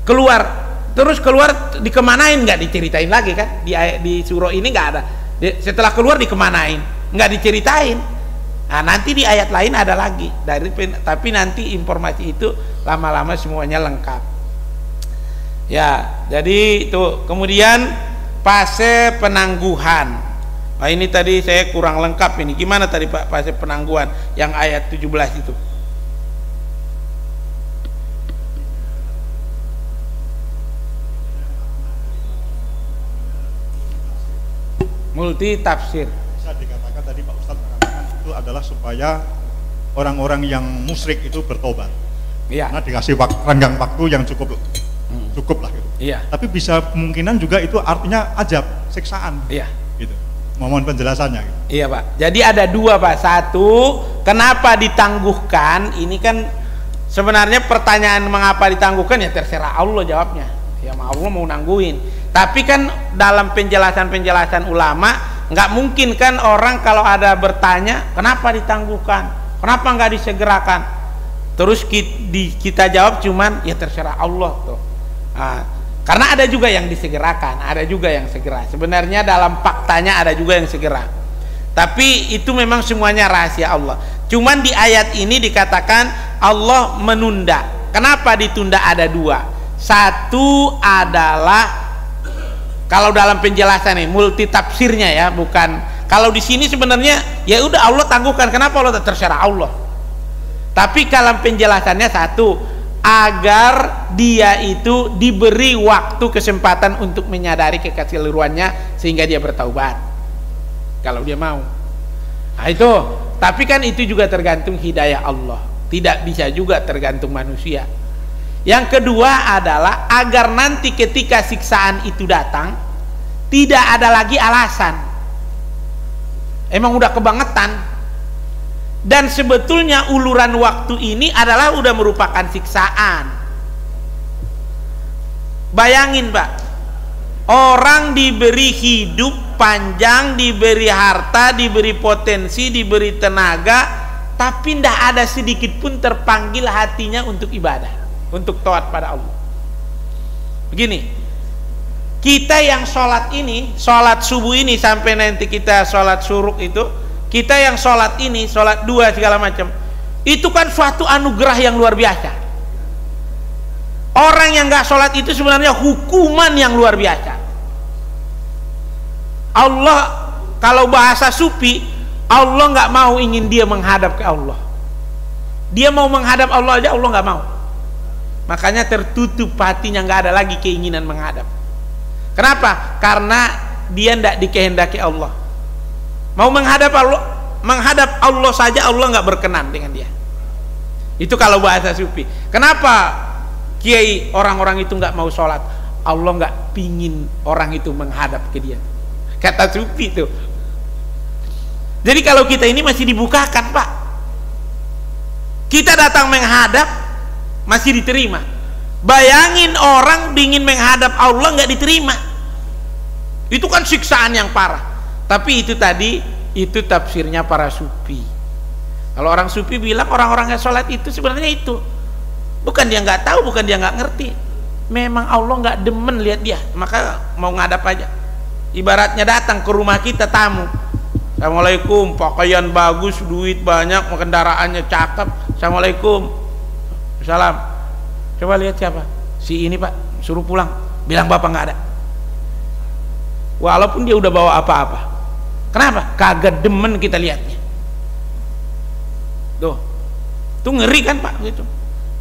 keluar, terus keluar dikemanain, nggak diceritain lagi kan, di surah ini nggak ada. Setelah keluar dikemanain, nggak diceritain. Nah, nanti di ayat lain ada lagi tapi nanti informasi itu lama-lama semuanya lengkap. Ya, jadi itu. Kemudian fase penangguhan. Nah, ini tadi saya kurang lengkap ini. Gimana tadi Pak fase penangguhan yang ayat 17 itu? Multi tafsir. Bisa dikatakan tadi Pak Ustadz mengatakan itu adalah supaya orang-orang yang musyrik itu bertobat. Iya. Karena dikasih renggang waktu yang cukup lah gitu. Iya. Tapi bisa kemungkinan juga itu artinya azab, siksaan. Iya. Gitu. Mohon penjelasannya. Gitu. Iya, Pak. Jadi ada 2, Pak. Satu, kenapa ditangguhkan? Ini kan sebenarnya pertanyaan mengapa ditangguhkan ya terserah Allah jawabnya. Ya Allah mau nangguhin. Tapi kan dalam penjelasan-penjelasan ulama nggak mungkin kan orang kalau ada bertanya kenapa ditangguhkan, kenapa nggak disegerakan, terus kita jawab cuman ya terserah Allah tuh. Nah, karena ada juga yang disegerakan, ada juga yang segera. Sebenarnya dalam faktanya ada juga yang segera. Tapi itu memang semuanya rahasia Allah. Cuman di ayat ini dikatakan Allah menunda. Kenapa ditunda? Ada 2. Satu adalah kalau dalam penjelasan nih multi tafsirnya ya, bukan. Kalau di sini sebenarnya ya udah Allah tangguhkan. Kenapa Allah terserah Allah? Tapi kalau penjelasannya satu, agar dia itu diberi waktu kesempatan untuk menyadari kekeliruannya sehingga dia bertaubat kalau dia mau. Nah itu, tapi kan itu juga tergantung hidayah Allah, tidak bisa juga tergantung manusia. Yang kedua adalah agar nanti ketika siksaan itu datang tidak ada lagi alasan, emang udah kebangetan. Dan sebetulnya uluran waktu ini adalah udah merupakan siksaan. Bayangin Pak, orang diberi hidup panjang, diberi harta, diberi potensi, diberi tenaga, tapi tidak ada sedikit pun terpanggil hatinya untuk ibadah, untuk taat pada Allah. Begini, kita yang sholat ini, sholat subuh ini sampai nanti kita sholat syuruk itu, kita yang sholat ini, sholat dua segala macam, itu kan suatu anugerah yang luar biasa. Orang yang nggak sholat itu sebenarnya hukuman yang luar biasa. Allah, kalau bahasa sufi, Allah nggak mau ingin dia menghadap ke Allah. Dia mau menghadap Allah aja Allah nggak mau. Makanya tertutup hatinya, nggak ada lagi keinginan menghadap. Kenapa? Karena dia tidak dikehendaki Allah. Mau menghadap Allah saja Allah nggak berkenan dengan dia. Itu kalau bahasa sufi. Kenapa kiai orang-orang itu nggak mau sholat? Allah nggak pingin orang itu menghadap ke dia. Kata sufi itu. Jadi kalau kita ini masih dibukakan Pak. Kita datang menghadap masih diterima. Bayangin orang ingin menghadap Allah nggak diterima, itu kan siksaan yang parah. Tapi itu tadi, itu tafsirnya para sufi. Kalau orang sufi bilang orang-orang yang sholat itu sebenarnya itu bukan dia nggak tahu, bukan dia nggak ngerti, memang Allah nggak demen lihat dia, maka mau ngadap aja. Ibaratnya datang ke rumah kita tamu, assalamualaikum, pakaian bagus, duit banyak, kendaraannya cakep, assalamualaikum, salam. Coba lihat siapa? Si ini Pak, suruh pulang, bilang bapak nggak ada. Walaupun dia udah bawa apa-apa. Kenapa? Kagak demen kita lihatnya. Tuh ngeri kan Pak gitu.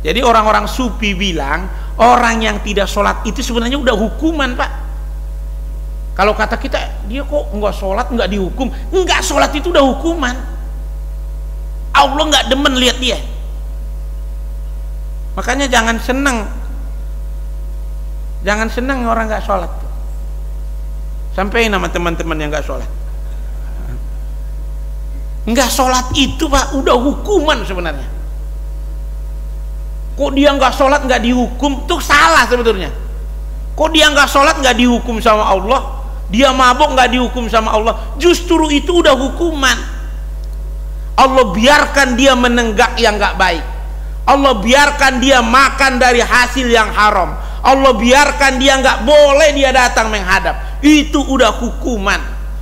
Jadi orang-orang sufi bilang orang yang tidak sholat itu sebenarnya udah hukuman Pak. Kalau kata kita, dia kok nggak sholat nggak dihukum? Nggak sholat itu udah hukuman. Allah nggak demen lihat dia. Makanya jangan seneng orang nggak sholat. Sampai nama teman-teman yang nggak sholat. Nggak sholat itu Pak udah hukuman sebenarnya. Kok dia nggak sholat nggak dihukum? Tuh salah sebetulnya. Kok dia nggak sholat nggak dihukum sama Allah? Dia mabuk nggak dihukum sama Allah? Justru itu udah hukuman. Allah biarkan dia menenggak yang nggak baik. Allah biarkan dia makan dari hasil yang haram. Allah biarkan dia nggak boleh dia datang menghadap. Itu udah hukuman.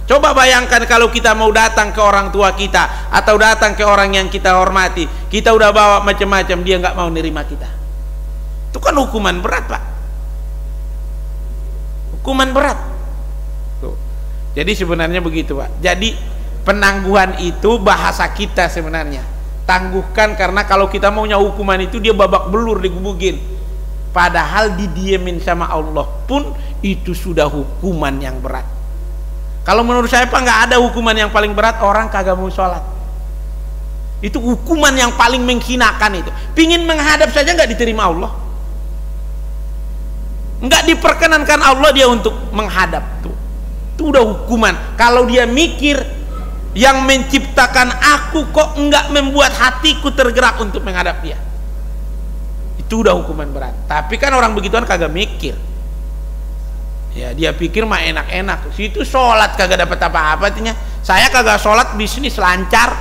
Coba bayangkan kalau kita mau datang ke orang tua kita atau datang ke orang yang kita hormati, kita udah bawa macam-macam, dia nggak mau nerima kita. Itu kan hukuman berat Pak. Hukuman berat. Tuh. Jadi sebenarnya begitu Pak. Jadi penangguhan itu bahasa kita sebenarnya. Tangguhkan, karena kalau kita maunya hukuman itu dia babak belur digebukin, padahal didiemin sama Allah pun itu sudah hukuman yang berat. Kalau menurut saya Pak nggak ada hukuman yang paling berat orang kagak mau sholat. Itu hukuman yang paling menghinakan itu. Pingin menghadap saja nggak diterima Allah, nggak diperkenankan Allah dia untuk menghadap tuh. Itu udah hukuman. Kalau dia mikir yang menciptakan aku kok enggak membuat hatiku tergerak untuk menghadap dia, itu udah hukuman berat. Tapi kan orang begituan kagak mikir ya, dia pikir mah enak-enak, situ sholat kagak dapat apa-apa. Artinya saya kagak sholat bisnis lancar.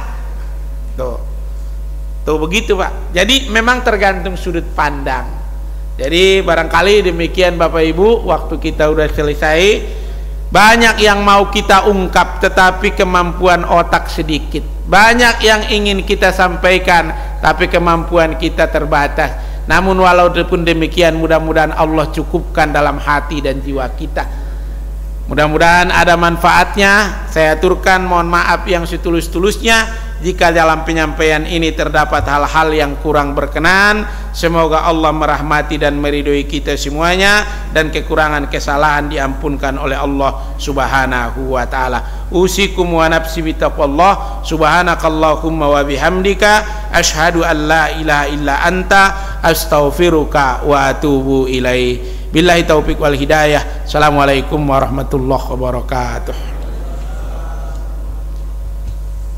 Tuh begitu Pak. Jadi memang tergantung sudut pandang. Jadi barangkali demikian Bapak Ibu, waktu kita udah selesai. Banyak yang mau kita ungkap tetapi kemampuan otak sedikit. Banyak yang ingin kita sampaikan tapi kemampuan kita terbatas. Namun walaupun demikian, mudah-mudahan Allah cukupkan dalam hati dan jiwa kita. Mudah-mudahan ada manfaatnya. Saya aturkan mohon maaf yang setulus-tulusnya. Jika dalam penyampaian ini terdapat hal-hal yang kurang berkenan, semoga Allah merahmati dan meridhoi kita semuanya, dan kekurangan kesalahan diampunkan oleh Allah Subhanahu wa taala. Usikum wa nafsi bittaqwallah. Subhanakallahumma wa bihamdika asyhadu an la ilaha illa anta astaghfiruka wa atubu ilaik. Billahi taufiq wal hidayah. Assalamualaikum warahmatullahi wabarakatuh.